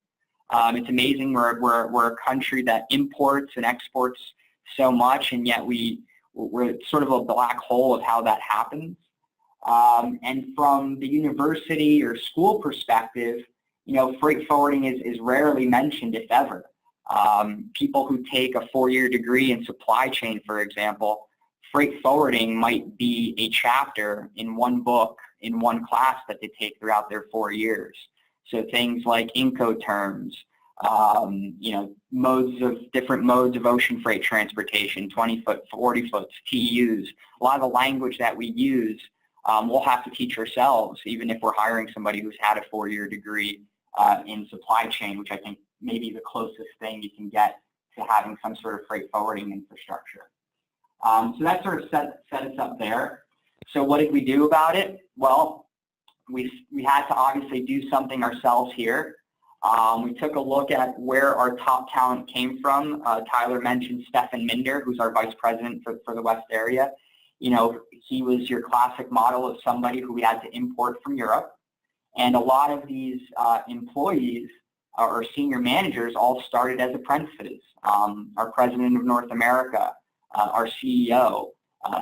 It's amazing we're a country that imports and exports so much, and yet we're sort of a black hole of how that happens. And from the university or school perspective, you know, freight forwarding is rarely mentioned, if ever. People who take a 4-year degree in supply chain, for example, freight forwarding might be a chapter in one book, in one class that they take throughout their 4 years. So things like Incoterms, you know, different modes of ocean freight transportation, 20-foot, 40-foot, TEUs. A lot of the language that we use, we'll have to teach ourselves, even if we're hiring somebody who's had a 4-year degree in supply chain, which I think may be the closest thing you can get to having some sort of freight forwarding infrastructure. So that sort of set us up there. So what did we do about it? Well, we had to obviously do something ourselves here. We took a look at where our top talent came from. Tyler mentioned Stefan Minder, who's our vice president for the West area. You know, he was your classic model of somebody who we had to import from Europe. And a lot of these employees or senior managers all started as apprentices. Our president of North America, our CEO,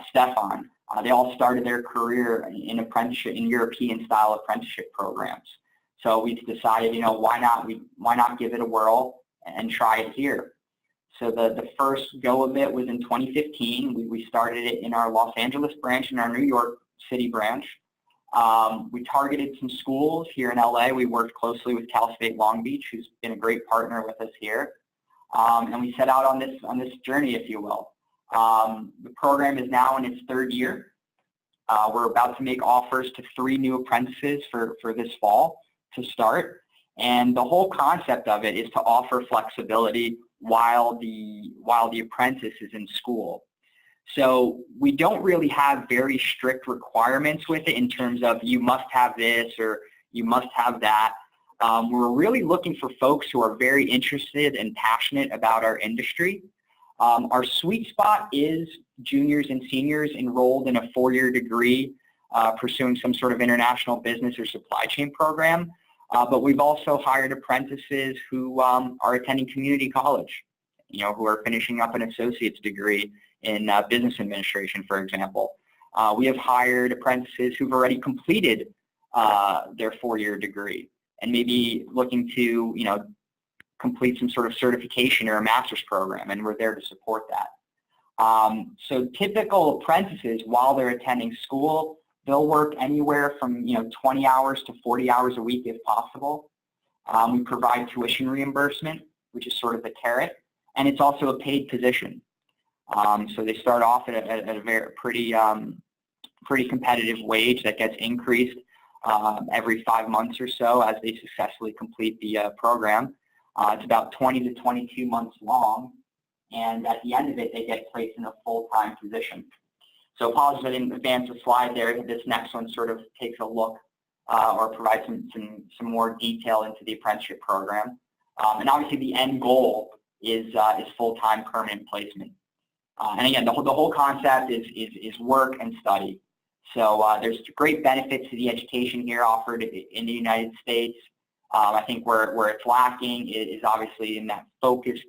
Stefan, they all started their career in apprenticeship, in European-style apprenticeship programs. So we decided, you know, why not give it a whirl and try it here? So the first go of it was in 2015. We started it in our Los Angeles branch and our New York City branch. We targeted some schools here in LA. We worked closely with Cal State Long Beach, who's been a great partner with us here. and we set out on this journey, if you will. The program is now in its third year. We're about to make offers to 3 new apprentices for this fall to start. And the whole concept of it is to offer flexibility while the apprentice is in school. So we don't really have very strict requirements with it in terms of you must have this or you must have that. We're really looking for folks who are very interested and passionate about our industry. Our sweet spot is juniors and seniors enrolled in a 4-year degree pursuing some sort of international business or supply chain program. But we've also hired apprentices who are attending community college, who are finishing up an associate's degree in business administration, for example. We have hired apprentices who've already completed their 4-year degree and maybe looking to, complete some sort of certification or a master's program, and we're there to support that. So typical apprentices, while they're attending school, they'll work anywhere from 20 hours to 40 hours a week if possible. We provide tuition reimbursement, which is sort of the carrot, and it's also a paid position. So they start off at a very pretty competitive wage that gets increased every 5 months or so as they successfully complete the program. It's about 20 to 22 months long, and at the end of it, they get placed in a full-time position. So apologies I didn't advance the slide there. This next one sort of takes a look or provides some more detail into the apprenticeship program. And obviously the end goal is full-time permanent placement. And again, the whole concept is work and study. So there's great benefits to the education here offered in the United States. I think where it's lacking is obviously in that focused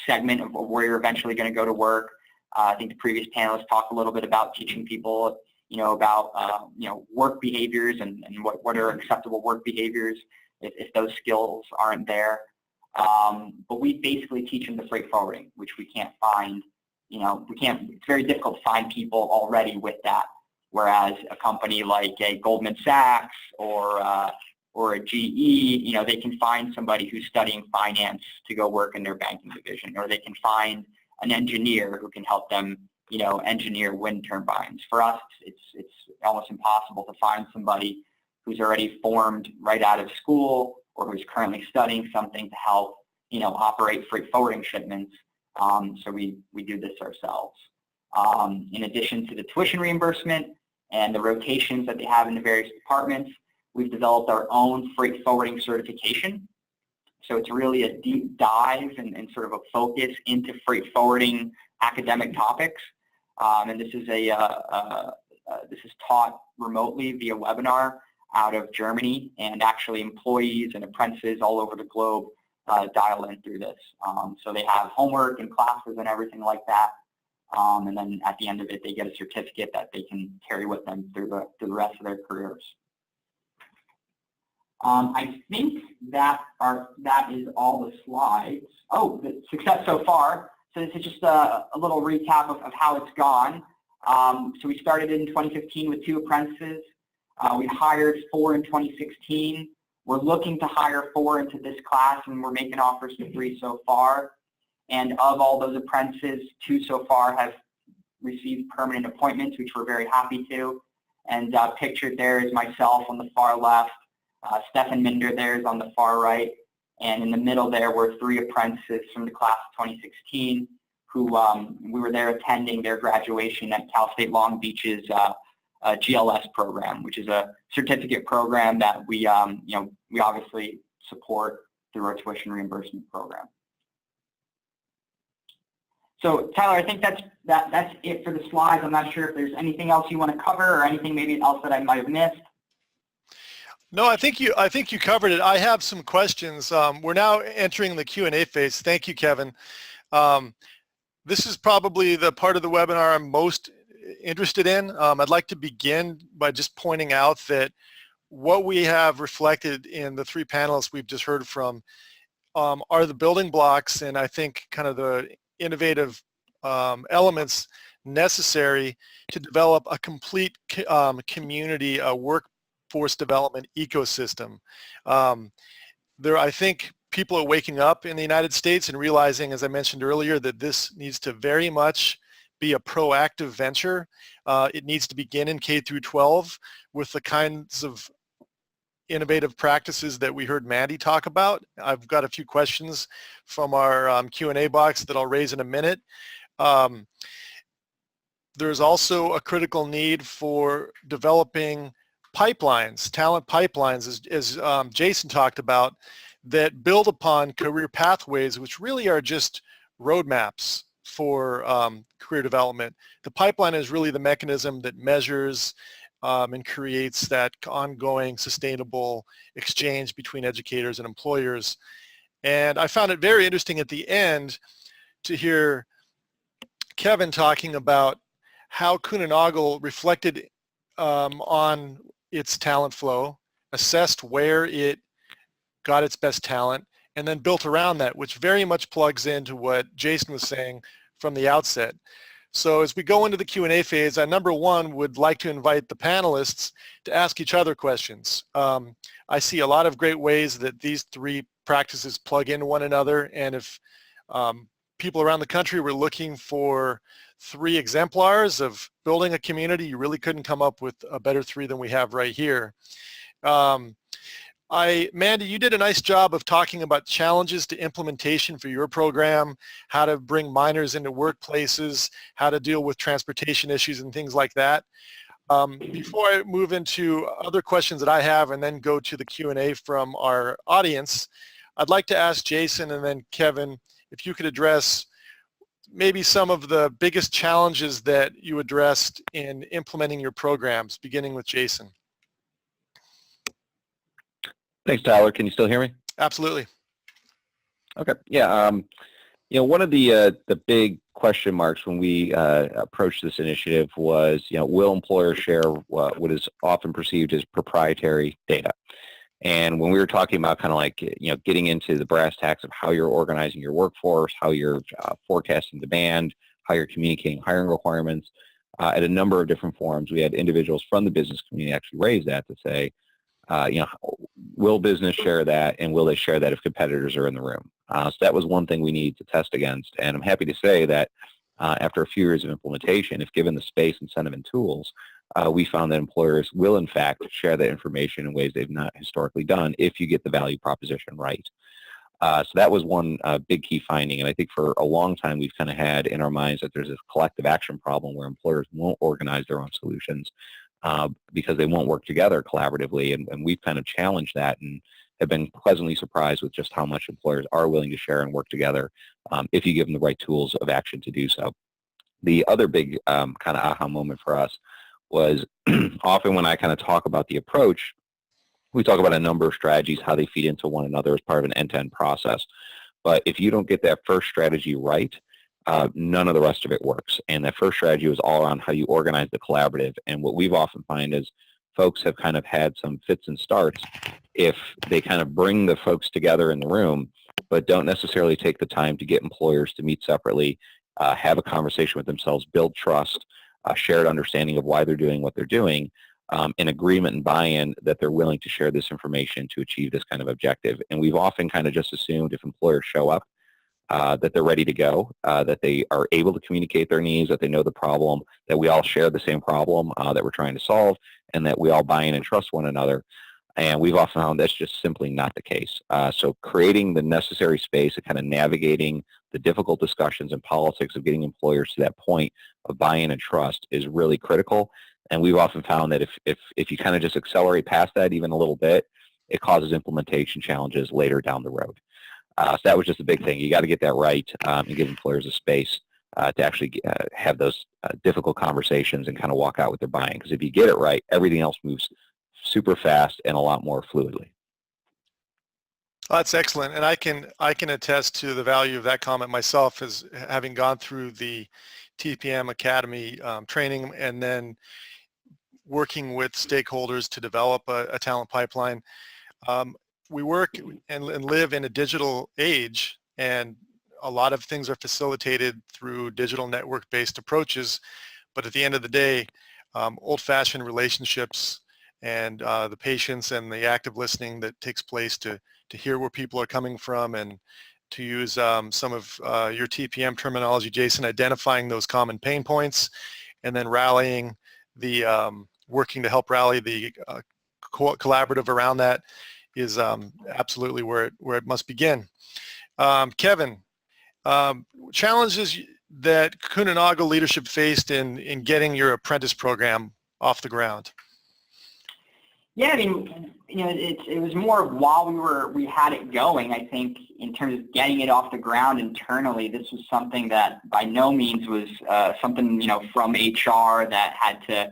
segment of where you're eventually going to go to work. I think the previous panelists talked a little bit about teaching people, about work behaviors and what are acceptable work behaviors if those skills aren't there. But we basically teach them the freight forwarding, which we can't find. It's very difficult to find people already with that. Whereas a company like a Goldman Sachs or a GE, they can find somebody who's studying finance to go work in their banking division, or they can find an engineer who can help them, engineer wind turbines. For us, it's almost impossible to find somebody who's already formed right out of school or who's currently studying something to help, operate freight forwarding shipments. So we do this ourselves. In addition to the tuition reimbursement and the rotations that they have in the various departments, we've developed our own freight forwarding certification. So it's really a deep dive and sort of a focus into freight forwarding academic topics. And this is this is taught remotely via webinar out of Germany, and actually employees and apprentices all over the globe dial in through this. So they have homework and classes and everything like that. And then at the end of it, they get a certificate that they can carry with them through the rest of their careers. I think that is all the slides. Oh, the success so far. So this is just a little recap of how it's gone. So we started in 2015 with 2 apprentices. We hired 4 in 2016. We're looking to hire 4 into this class, and we're making offers to 3 so far. And of all those apprentices, 2 so far have received permanent appointments, which we're very happy to. And pictured there is myself on the far left. Stefan Minder there is on the far right, and in the middle there were 3 apprentices from the class of 2016 who we were there attending their graduation at Cal State Long Beach's GLS program, which is a certificate program that we obviously support through our tuition reimbursement program. So Tyler, I think that's it for the slides. I'm not sure if there's anything else you want to cover or anything maybe else that I might have missed. No, I think you covered it. I have some questions. We're now entering the Q&A phase. Thank you, Kevin. This is probably the part of the webinar I'm most interested in. I'd like to begin by just pointing out that what we have reflected in the 3 panelists we've just heard from are the building blocks, and I think kind of the innovative elements necessary to develop a complete community workforce development ecosystem. I think people are waking up in the United States and realizing, as I mentioned earlier, that this needs to very much be a proactive venture. It needs to begin in K through 12 with the kinds of innovative practices that we heard Mandy talk about. I've got a few questions from our Q&A box that I'll raise in a minute. There's also a critical need for developing pipelines, talent pipelines, as Jason talked about, that build upon career pathways, which really are just roadmaps for career development. The pipeline is really the mechanism that measures and creates that ongoing sustainable exchange between educators and employers. And I found it very interesting at the end to hear Kevin talking about how Kuehne+Nagel reflected on its talent flow, assessed where it got its best talent, and then built around that, which very much plugs into what Jason was saying from the outset. So as we go into the Q&A phase, I, number one, would like to invite the panelists to ask each other questions. I see a lot of great ways that these three practices plug into one another, and if people around the country were looking for 3 exemplars of building a community, you really couldn't come up with a better 3 than we have right here. Mandy, you did a nice job of talking about challenges to implementation for your program, how to bring minors into workplaces, how to deal with transportation issues and things like that. Before I move into other questions that I have and then go to the Q&A from our audience, I'd like to ask Jason and then Kevin if you could address maybe some of the biggest challenges that you addressed in implementing your programs, beginning with Jason. Thanks, Tyler. Can you still hear me? Absolutely. Okay. Yeah. One of the big question marks when we approached this initiative was, will employers share what is often perceived as proprietary data? And when we were talking about kind of like, getting into the brass tacks of how you're organizing your workforce, how you're forecasting demand, how you're communicating hiring requirements, at a number of different forums, we had individuals from the business community actually raise that to say, will business share that, and will they share that if competitors are in the room? So that was one thing we needed to test against, and I'm happy to say that after a few years of implementation, if given the space, incentive, and tools, we found that employers will in fact share that information in ways they've not historically done if you get the value proposition right. So that was one big key finding, and I think for a long time we've kind of had in our minds that there's this collective action problem where employers won't organize their own solutions because they won't work together collaboratively, and we've kind of challenged that and have been pleasantly surprised with just how much employers are willing to share and work together if you give them the right tools of action to do so. The other big kind of aha moment for us was often when I kind of talk about the approach, we talk about a number of strategies, how they feed into one another as part of an end-to-end process. But if you don't get that first strategy right, none of the rest of it works. And that first strategy was all around how you organize the collaborative. And what we've often find is folks have kind of had some fits and starts if they kind of bring the folks together in the room, but don't necessarily take the time to get employers to meet separately, have a conversation with themselves, build trust, shared understanding of why they're doing what they're doing, an agreement and buy-in that they're willing to share this information to achieve this kind of objective. And we've often kind of just assumed if employers show up, that they're ready to go, that they are able to communicate their needs, that they know the problem, that we all share the same problem that we're trying to solve, and that we all buy in and trust one another. And we've often found that's just simply not the case. So creating the necessary space and kind of navigating the difficult discussions and politics of getting employers to that point of buy-in and trust is really critical. And we've often found that if you kind of just accelerate past that even a little bit, it causes implementation challenges later down the road. So that was just a big thing. You got to get that right and give employers a space to actually have those difficult conversations and kind of walk out with their buy-in. Because if you get it right, everything else moves super fast and a lot more fluidly. Oh, that's excellent, and I can attest to the value of that comment myself, as having gone through the TPM Academy training and then working with stakeholders to develop a talent pipeline. We work and live in a digital age, and a lot of things are facilitated through digital network-based approaches, but at the end of the day, old-fashioned relationships and the patience and the active listening that takes place to hear where people are coming from, and to use some of your TPM terminology, Jason, identifying those common pain points, and then rallying the, working to help rally the collaborative around that is absolutely where it must begin. Kevin, challenges that Kuninaga leadership faced in getting your apprentice program off the ground? Yeah, I mean, it was more while we had it going. I think in terms of getting it off the ground internally, this was something that by no means was something from HR that had to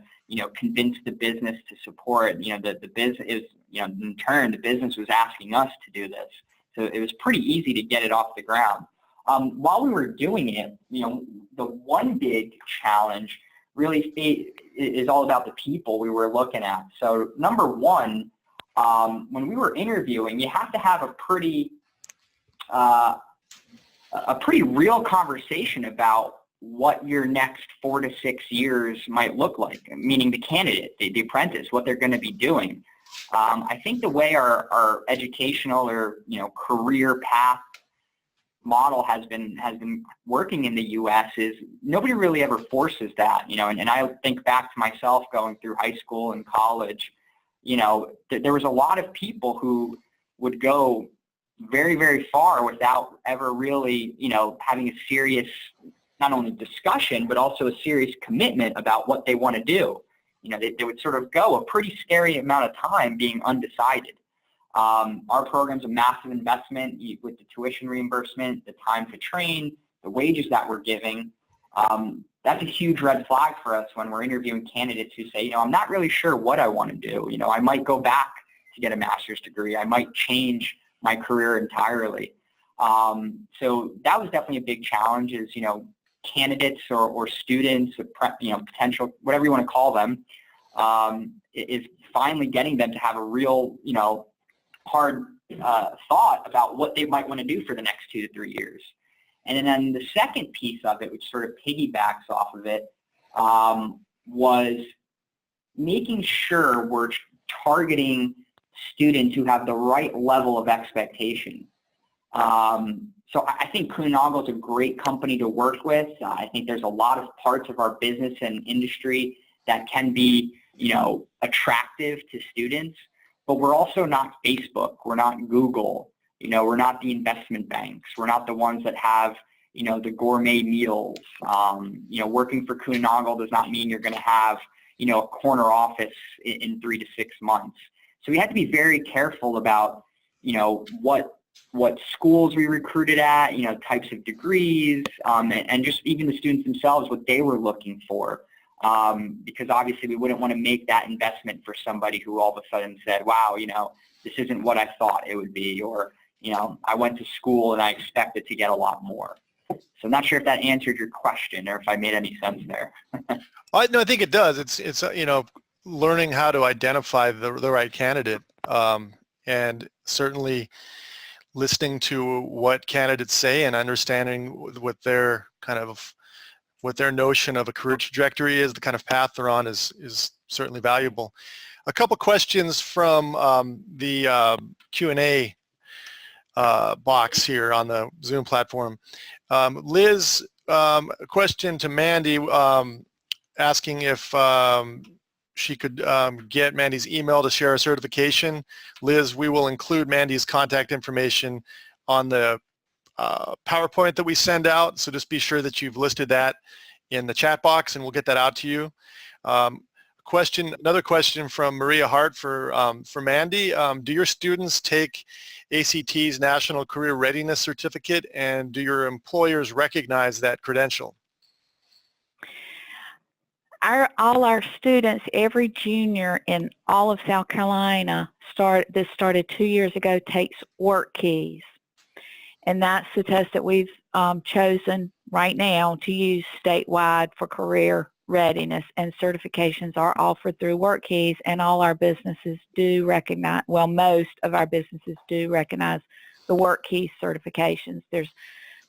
convince the business to support. The business is in turn the business was asking us to do this, so it was pretty easy to get it off the ground. While we were doing it, the one big challenge really is all about the people we were looking at. So number one, when we were interviewing, you have to have a pretty real conversation about what your next 4 to 6 years might look like, meaning the candidate, the apprentice, what they're going to be doing. I think the way our educational or career path model has been working in the U.S. is nobody really ever forces that, and I think back to myself going through high school and college, there was a lot of people who would go very, very far without ever really, having a serious, not only discussion, but also a serious commitment about what they want to do. They would sort of go a pretty scary amount of time being undecided. Our program's a massive investment with the tuition reimbursement, the time to train, the wages that we're giving. That's a huge red flag for us when we're interviewing candidates who say, I'm not really sure what I want to do. I might go back to get a master's degree. I might change my career entirely. So that was definitely a big challenge is, candidates or students, potential, whatever you want to call them, is finally getting them to have a real, hard thought about what they might want to do for the next 2 to 3 years. And then the second piece of it, which sort of piggybacks off of it, was making sure we're targeting students who have the right level of expectation. So I think Kuninaga is a great company to work with. I think there's a lot of parts of our business and industry that can be, attractive to students. But we're also not Facebook. We're not Google. We're not the investment banks. We're not the ones that have, the gourmet meals. Working for Kuninaga does not mean you're going to have, a corner office in 3 to 6 months. So we had to be very careful about, what schools we recruited at, types of degrees, and just even the students themselves, what they were looking for. Because obviously we wouldn't want to make that investment for somebody who all of a sudden said, wow, this isn't what I thought it would be, or, I went to school and I expected to get a lot more. So I'm not sure if that answered your question or if I made any sense there. No, I think it does. It's learning how to identify the right candidate, and certainly listening to what candidates say and understanding what their notion of a career trajectory is, the kind of path they're on is certainly valuable. A couple questions from the Q&A box here on the Zoom platform. Liz, a question to Mandy, asking if she could get Mandy's email to share a certification. Liz, we will include Mandy's contact information on the PowerPoint that we send out, so just be sure that you've listed that in the chat box and we'll get that out to you. Another question from Maria Hart for Mandy. Do your students take ACT's National Career Readiness Certificate, and do your employers recognize that credential? All our students, every junior in all of South Carolina, this started 2 years ago, takes work keys. And that's the test that we've chosen right now to use statewide for career readiness, and certifications are offered through work keys, and all our businesses do recognize, well, most of our businesses do recognize the work key certifications. There's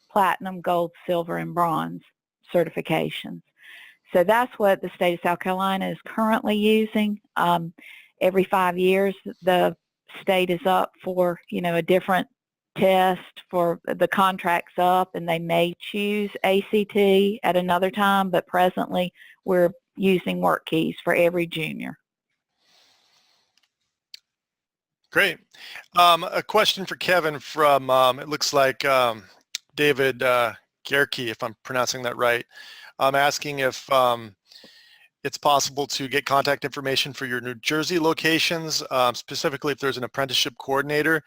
platinum, gold, silver, and bronze certifications. So that's what the state of South Carolina is currently using. Every 5 years, the state is up for, a different test for the contract's up, and they may choose ACT at another time, but presently we're using work keys for every junior. Great. A question for Kevin from, it looks like David Gerke, if I'm pronouncing that right. I'm asking if it's possible to get contact information for your New Jersey locations, specifically if there's an apprenticeship coordinator.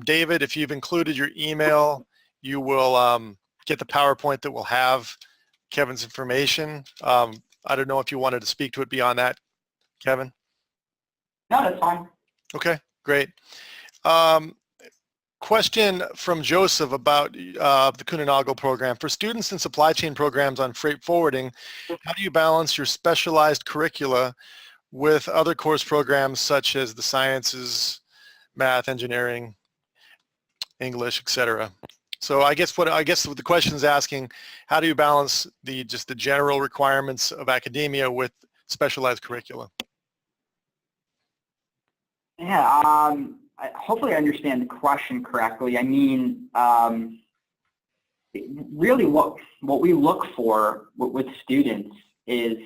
David, if you've included your email, you will get the PowerPoint that will have Kevin's information. I don't know if you wanted to speak to it beyond that, Kevin. No, that's fine. Okay, great. Question from Joseph about the Kuehne-Nagel program. For students in supply chain programs on freight forwarding, how do you balance your specialized curricula with other course programs such as the sciences, math, engineering, English, etc.? So I guess what the question is asking, how do you balance the general requirements of academia with specialized curricula? Yeah, hopefully I understand the question correctly. I mean, really what we look for with students is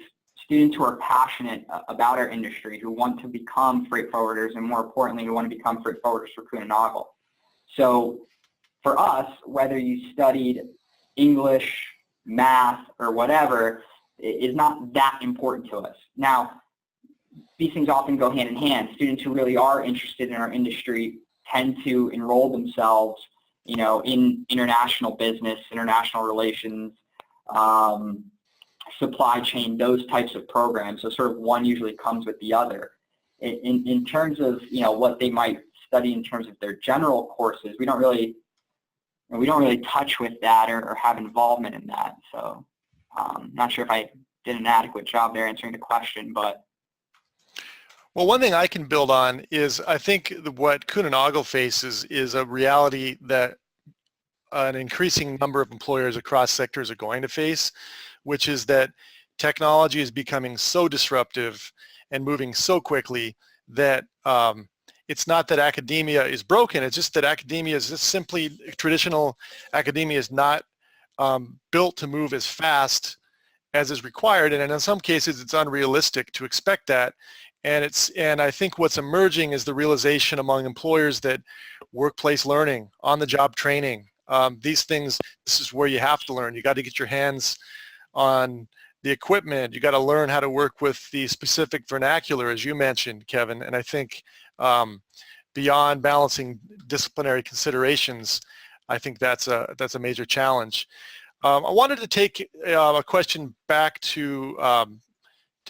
students who are passionate about our industry, who want to become freight forwarders, and more importantly, who want to become freight forwarders for Kuehne-Nagel. So for us, whether you studied English, math, or whatever, is not that important to us. Now, these things often go hand in hand. Students who really are interested in our industry tend to enroll themselves, in international business, international relations, supply chain, those types of programs. So sort of one usually comes with the other. In terms of, what they might study in terms of their general courses, we don't really touch with that or have involvement in that. So not sure if I did an adequate job there answering the question, but well, one thing I can build on is I think what Kuehne-Nagel faces is a reality that an increasing number of employers across sectors are going to face, which is that technology is becoming so disruptive and moving so quickly that it's not that academia is broken, it's just that academia is just simply, traditional academia is not built to move as fast as is required, and in some cases it's unrealistic to expect that. And I think what's emerging is the realization among employers that workplace learning, on-the-job training, these things, this is where you have to learn. You got to get your hands on the equipment. You got to learn how to work with the specific vernacular, as you mentioned, Kevin. And I think beyond balancing disciplinary considerations, I think that's a major challenge. I wanted to take a question back to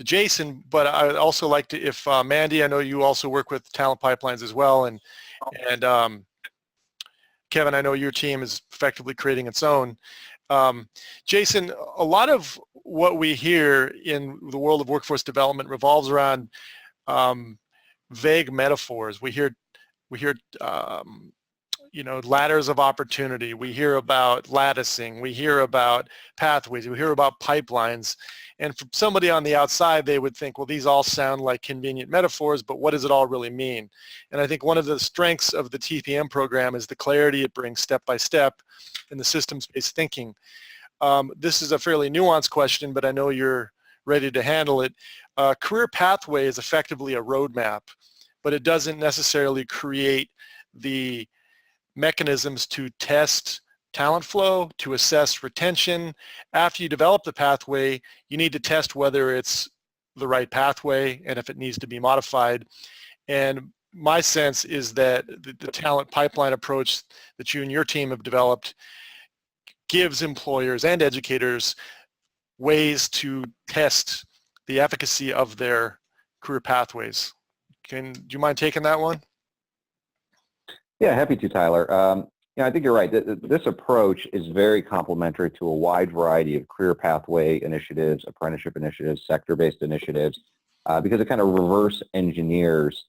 Jason, but I'd also like to, if Mandy, I know you also work with talent pipelines as well, and Kevin, I know your team is effectively creating its own. Jason, a lot of what we hear in the world of workforce development revolves around vague metaphors. We hear ladders of opportunity. We hear about latticing. We hear about pathways. We hear about pipelines. And from somebody on the outside, they would think, well, these all sound like convenient metaphors, but what does it all really mean? And I think one of the strengths of the TPM program is the clarity it brings step by step in the systems-based thinking. This is a fairly nuanced question, but I know you're ready to handle it. Career pathway is effectively a roadmap, but it doesn't necessarily create the mechanisms to test talent flow, to assess retention. After you develop the pathway, you need to test whether it's the right pathway and if it needs to be modified. And my sense is that the talent pipeline approach that you and your team have developed gives employers and educators ways to test the efficacy of their career pathways. Do you mind taking that one? Yeah, happy to, Tyler. I think you're right. This approach is very complementary to a wide variety of career pathway initiatives, apprenticeship initiatives, sector-based initiatives, because it kind of reverse engineers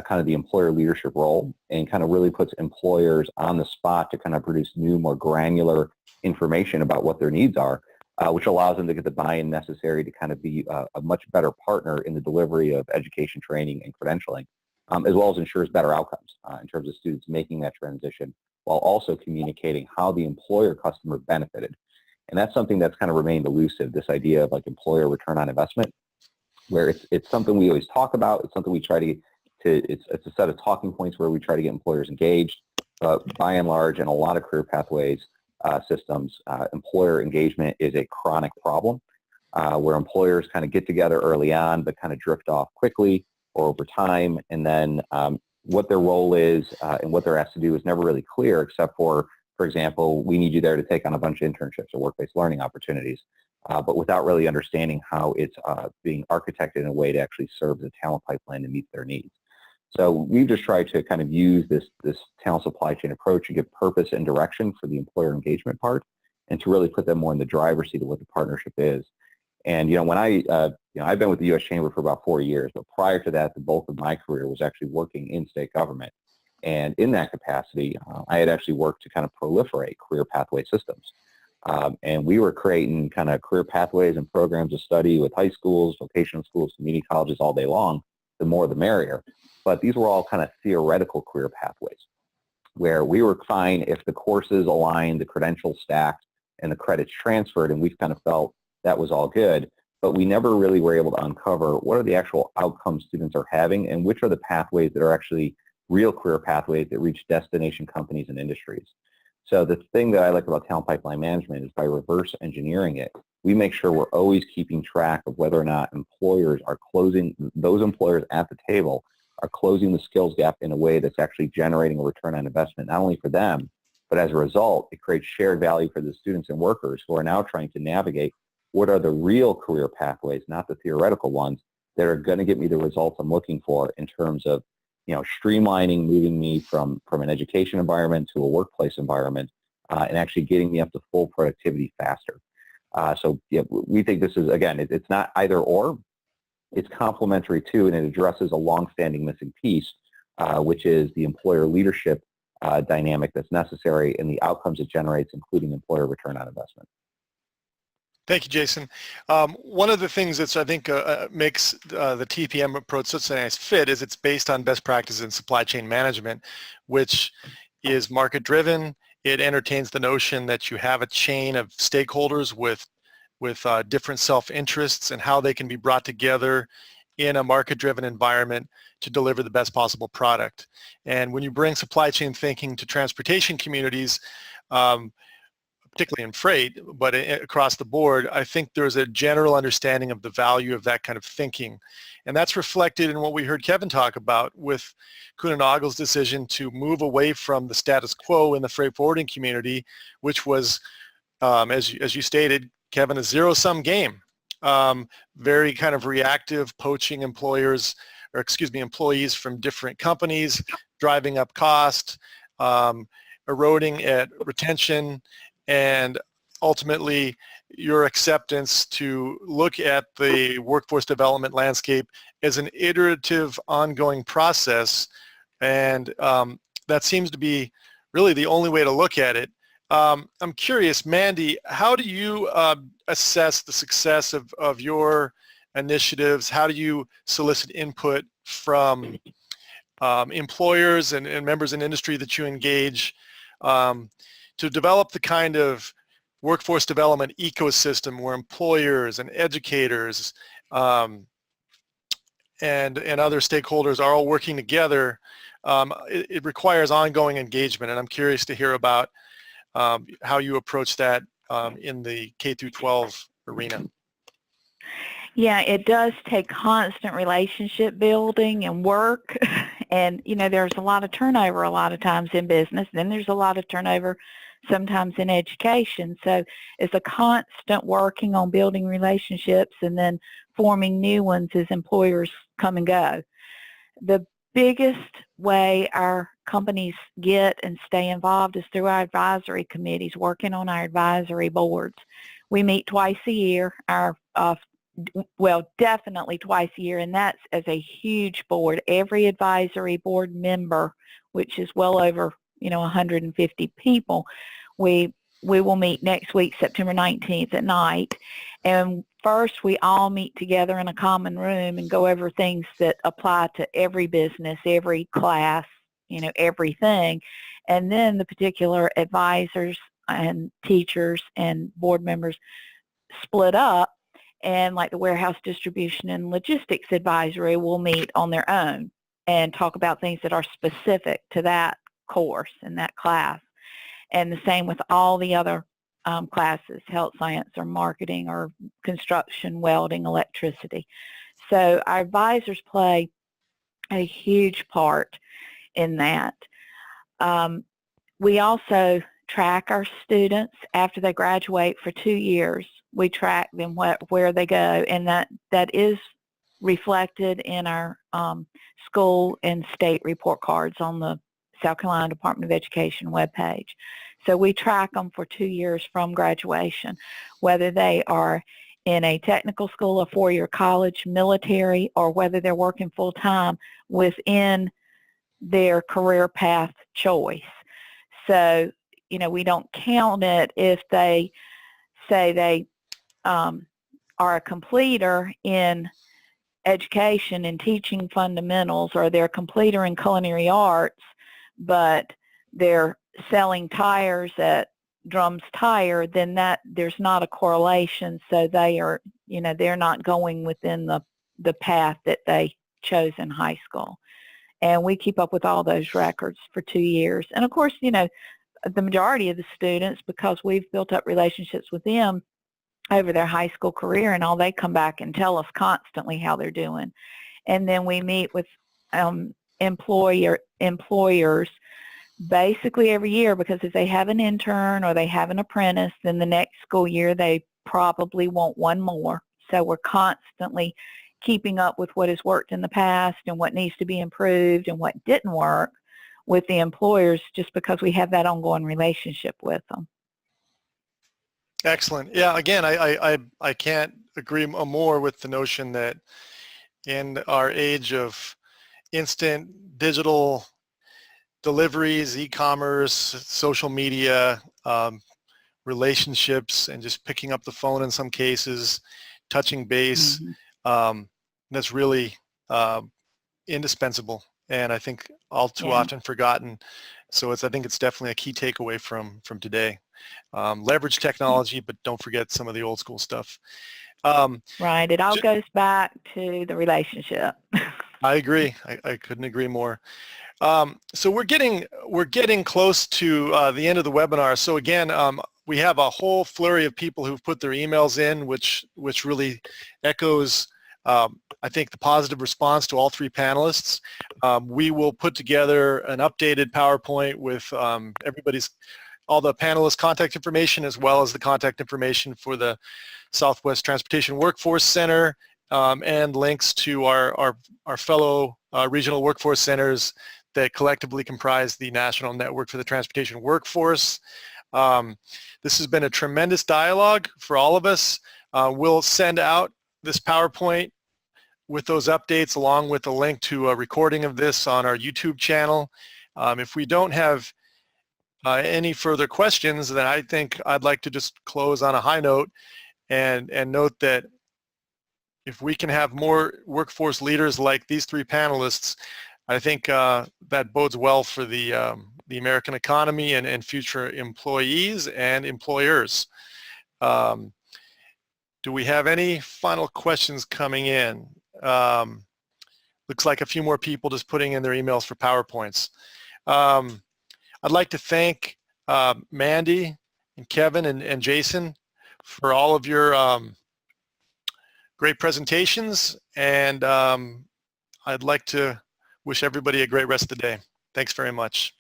kind of the employer leadership role and kind of really puts employers on the spot to kind of produce new, more granular information about what their needs are, which allows them to get the buy-in necessary to kind of be a much better partner in the delivery of education, training, and credentialing. as well as ensures better outcomes in terms of students making that transition, while also communicating how the employer customer benefited. And that's something that's kind of remained elusive, this idea of like employer return on investment, where it's something we always talk about. It's something we try to it's a set of talking points where we try to get employers engaged. But by and large, in a lot of career pathways systems, employer engagement is a chronic problem where employers kind of get together early on but kind of drift off quickly or over time, and then what their role is and what they're asked to do is never really clear, except for example, we need you there to take on a bunch of internships or work-based learning opportunities, but without really understanding how it's being architected in a way to actually serve the talent pipeline to meet their needs. So we've just tried to kind of use this talent supply chain approach to give purpose and direction for the employer engagement part, and to really put them more in the driver's seat of what the partnership is. And when I've been with the U.S. Chamber for about 4 years, but prior to that, the bulk of my career was actually working in state government. And in that capacity, I had actually worked to kind of proliferate career pathway systems. And we were creating kind of career pathways and programs of study with high schools, vocational schools, community colleges all day long. The more the merrier. But these were all kind of theoretical career pathways where we were fine if the courses aligned, the credentials stacked, and the credits transferred, and we kind of felt that was all good. But we never really were able to uncover what are the actual outcomes students are having and which are the pathways that are actually real career pathways that reach destination companies and industries. So the thing that I like about talent pipeline management is by reverse engineering it, we make sure we're always keeping track of whether or not employers are closing, those employers at the table are closing the skills gap in a way that's actually generating a return on investment, not only for them, but as a result, it creates shared value for the students and workers who are now trying to navigate what are the real career pathways, not the theoretical ones, that are going to get me the results I'm looking for in terms of streamlining, moving me from an education environment to a workplace environment, and actually getting me up to full productivity faster. So we think this is, again, it's not either or, it's complementary to, and it addresses a long-standing missing piece, which is the employer leadership dynamic that's necessary and the outcomes it generates, including employer return on investment. Thank you, Jason. One of the things that I think makes the TPM approach such a nice fit is it's based on best practices in supply chain management, which is market-driven. It entertains the notion that you have a chain of stakeholders with different self-interests and how they can be brought together in a market-driven environment to deliver the best possible product. And when you bring supply chain thinking to transportation communities, particularly in freight, but across the board, I think there's a general understanding of the value of that kind of thinking. And that's reflected in what we heard Kevin talk about with Kuehne+Nagel's decision to move away from the status quo in the freight forwarding community, which was, as you stated, Kevin, a zero-sum game. Very kind of reactive, poaching employees from different companies, driving up cost, eroding at retention, and ultimately your acceptance to look at the workforce development landscape as an iterative, ongoing process. And that seems to be really the only way to look at it. I'm curious, Mandy, how do you assess the success of your initiatives? How do you solicit input from employers and members in industry that you engage to develop the kind of workforce development ecosystem where employers and educators and other stakeholders are all working together? It requires ongoing engagement, and I'm curious to hear about how you approach that in the K through 12 arena. Yeah, it does take constant relationship building and work. And, there's a lot of turnover a lot of times in business. Then there's a lot of turnover sometimes in education. So it's a constant working on building relationships and then forming new ones as employers come and go. The biggest way our companies get and stay involved is through our advisory committees, working on our advisory boards. We meet twice a year, definitely twice a year, and that's as a huge board. Every advisory board member, which is well over 150 people, we will meet next week, September 19th at night, And first, we all meet together in a common room and go over things that apply to every business, every class, everything. And then the particular advisors and teachers and board members split up, and like the warehouse distribution and logistics advisory will meet on their own and talk about things that are specific to that course and that class. And the same with all the other classes, health science or marketing or construction, welding, electricity. So our advisors play a huge part in that. We also track our students after they graduate for 2 years. We track them where they go, and that is reflected in our school and state report cards on the South Carolina Department of Education webpage. So we track them for 2 years from graduation, whether they are in a technical school, a 4-year college, military, or whether they're working full-time within their career path choice. So, we don't count it if they say they are a completer in education and teaching fundamentals, or they're a completer in culinary arts, but they're selling tires at Drum's Tire, then there's not a correlation. So they are, they're not going within the path that they chose in high school. And we keep up with all those records for 2 years. And of course, the majority of the students, because we've built up relationships with them over their high school career and all, they come back and tell us constantly how they're doing. And then we meet with employers basically every year, because if they have an intern or they have an apprentice, then the next school year they probably want one more. So we're constantly keeping up with what has worked in the past and what needs to be improved and what didn't work with the employers, just because we have that ongoing relationship with them. Excellent. Yeah, again, I can't agree more with the notion that in our age of instant digital deliveries, e-commerce, social media, relationships, and just picking up the phone in some cases, touching base, that's really indispensable, and I think all too often forgotten. So I think it's definitely a key takeaway from today. Leverage technology, but don't forget some of the old school stuff. Right. It all goes back to the relationship. I agree. I couldn't agree more. So we're getting close to the end of the webinar. So again, we have a whole flurry of people who've put their emails in, which really echoes, I think, the positive response to all three panelists. We will put together an updated PowerPoint with all the panelists' contact information, as well as the contact information for the Southwest Transportation Workforce Center, and links to our fellow regional workforce centers that collectively comprise the National Network for the Transportation Workforce. This has been a tremendous dialogue for all of us. We'll send out this PowerPoint with those updates, along with a link to a recording of this on our YouTube channel. If we don't have any further questions, then I think I'd like to just close on a high note and note that if we can have more workforce leaders like these three panelists, I think that bodes well for the American economy and future employees and employers. Do we have any final questions coming in? Looks like a few more people just putting in their emails for PowerPoints. I'd like to thank Mandy and Kevin and Jason for all of your great presentations, and I'd like to wish everybody a great rest of the day. Thanks very much.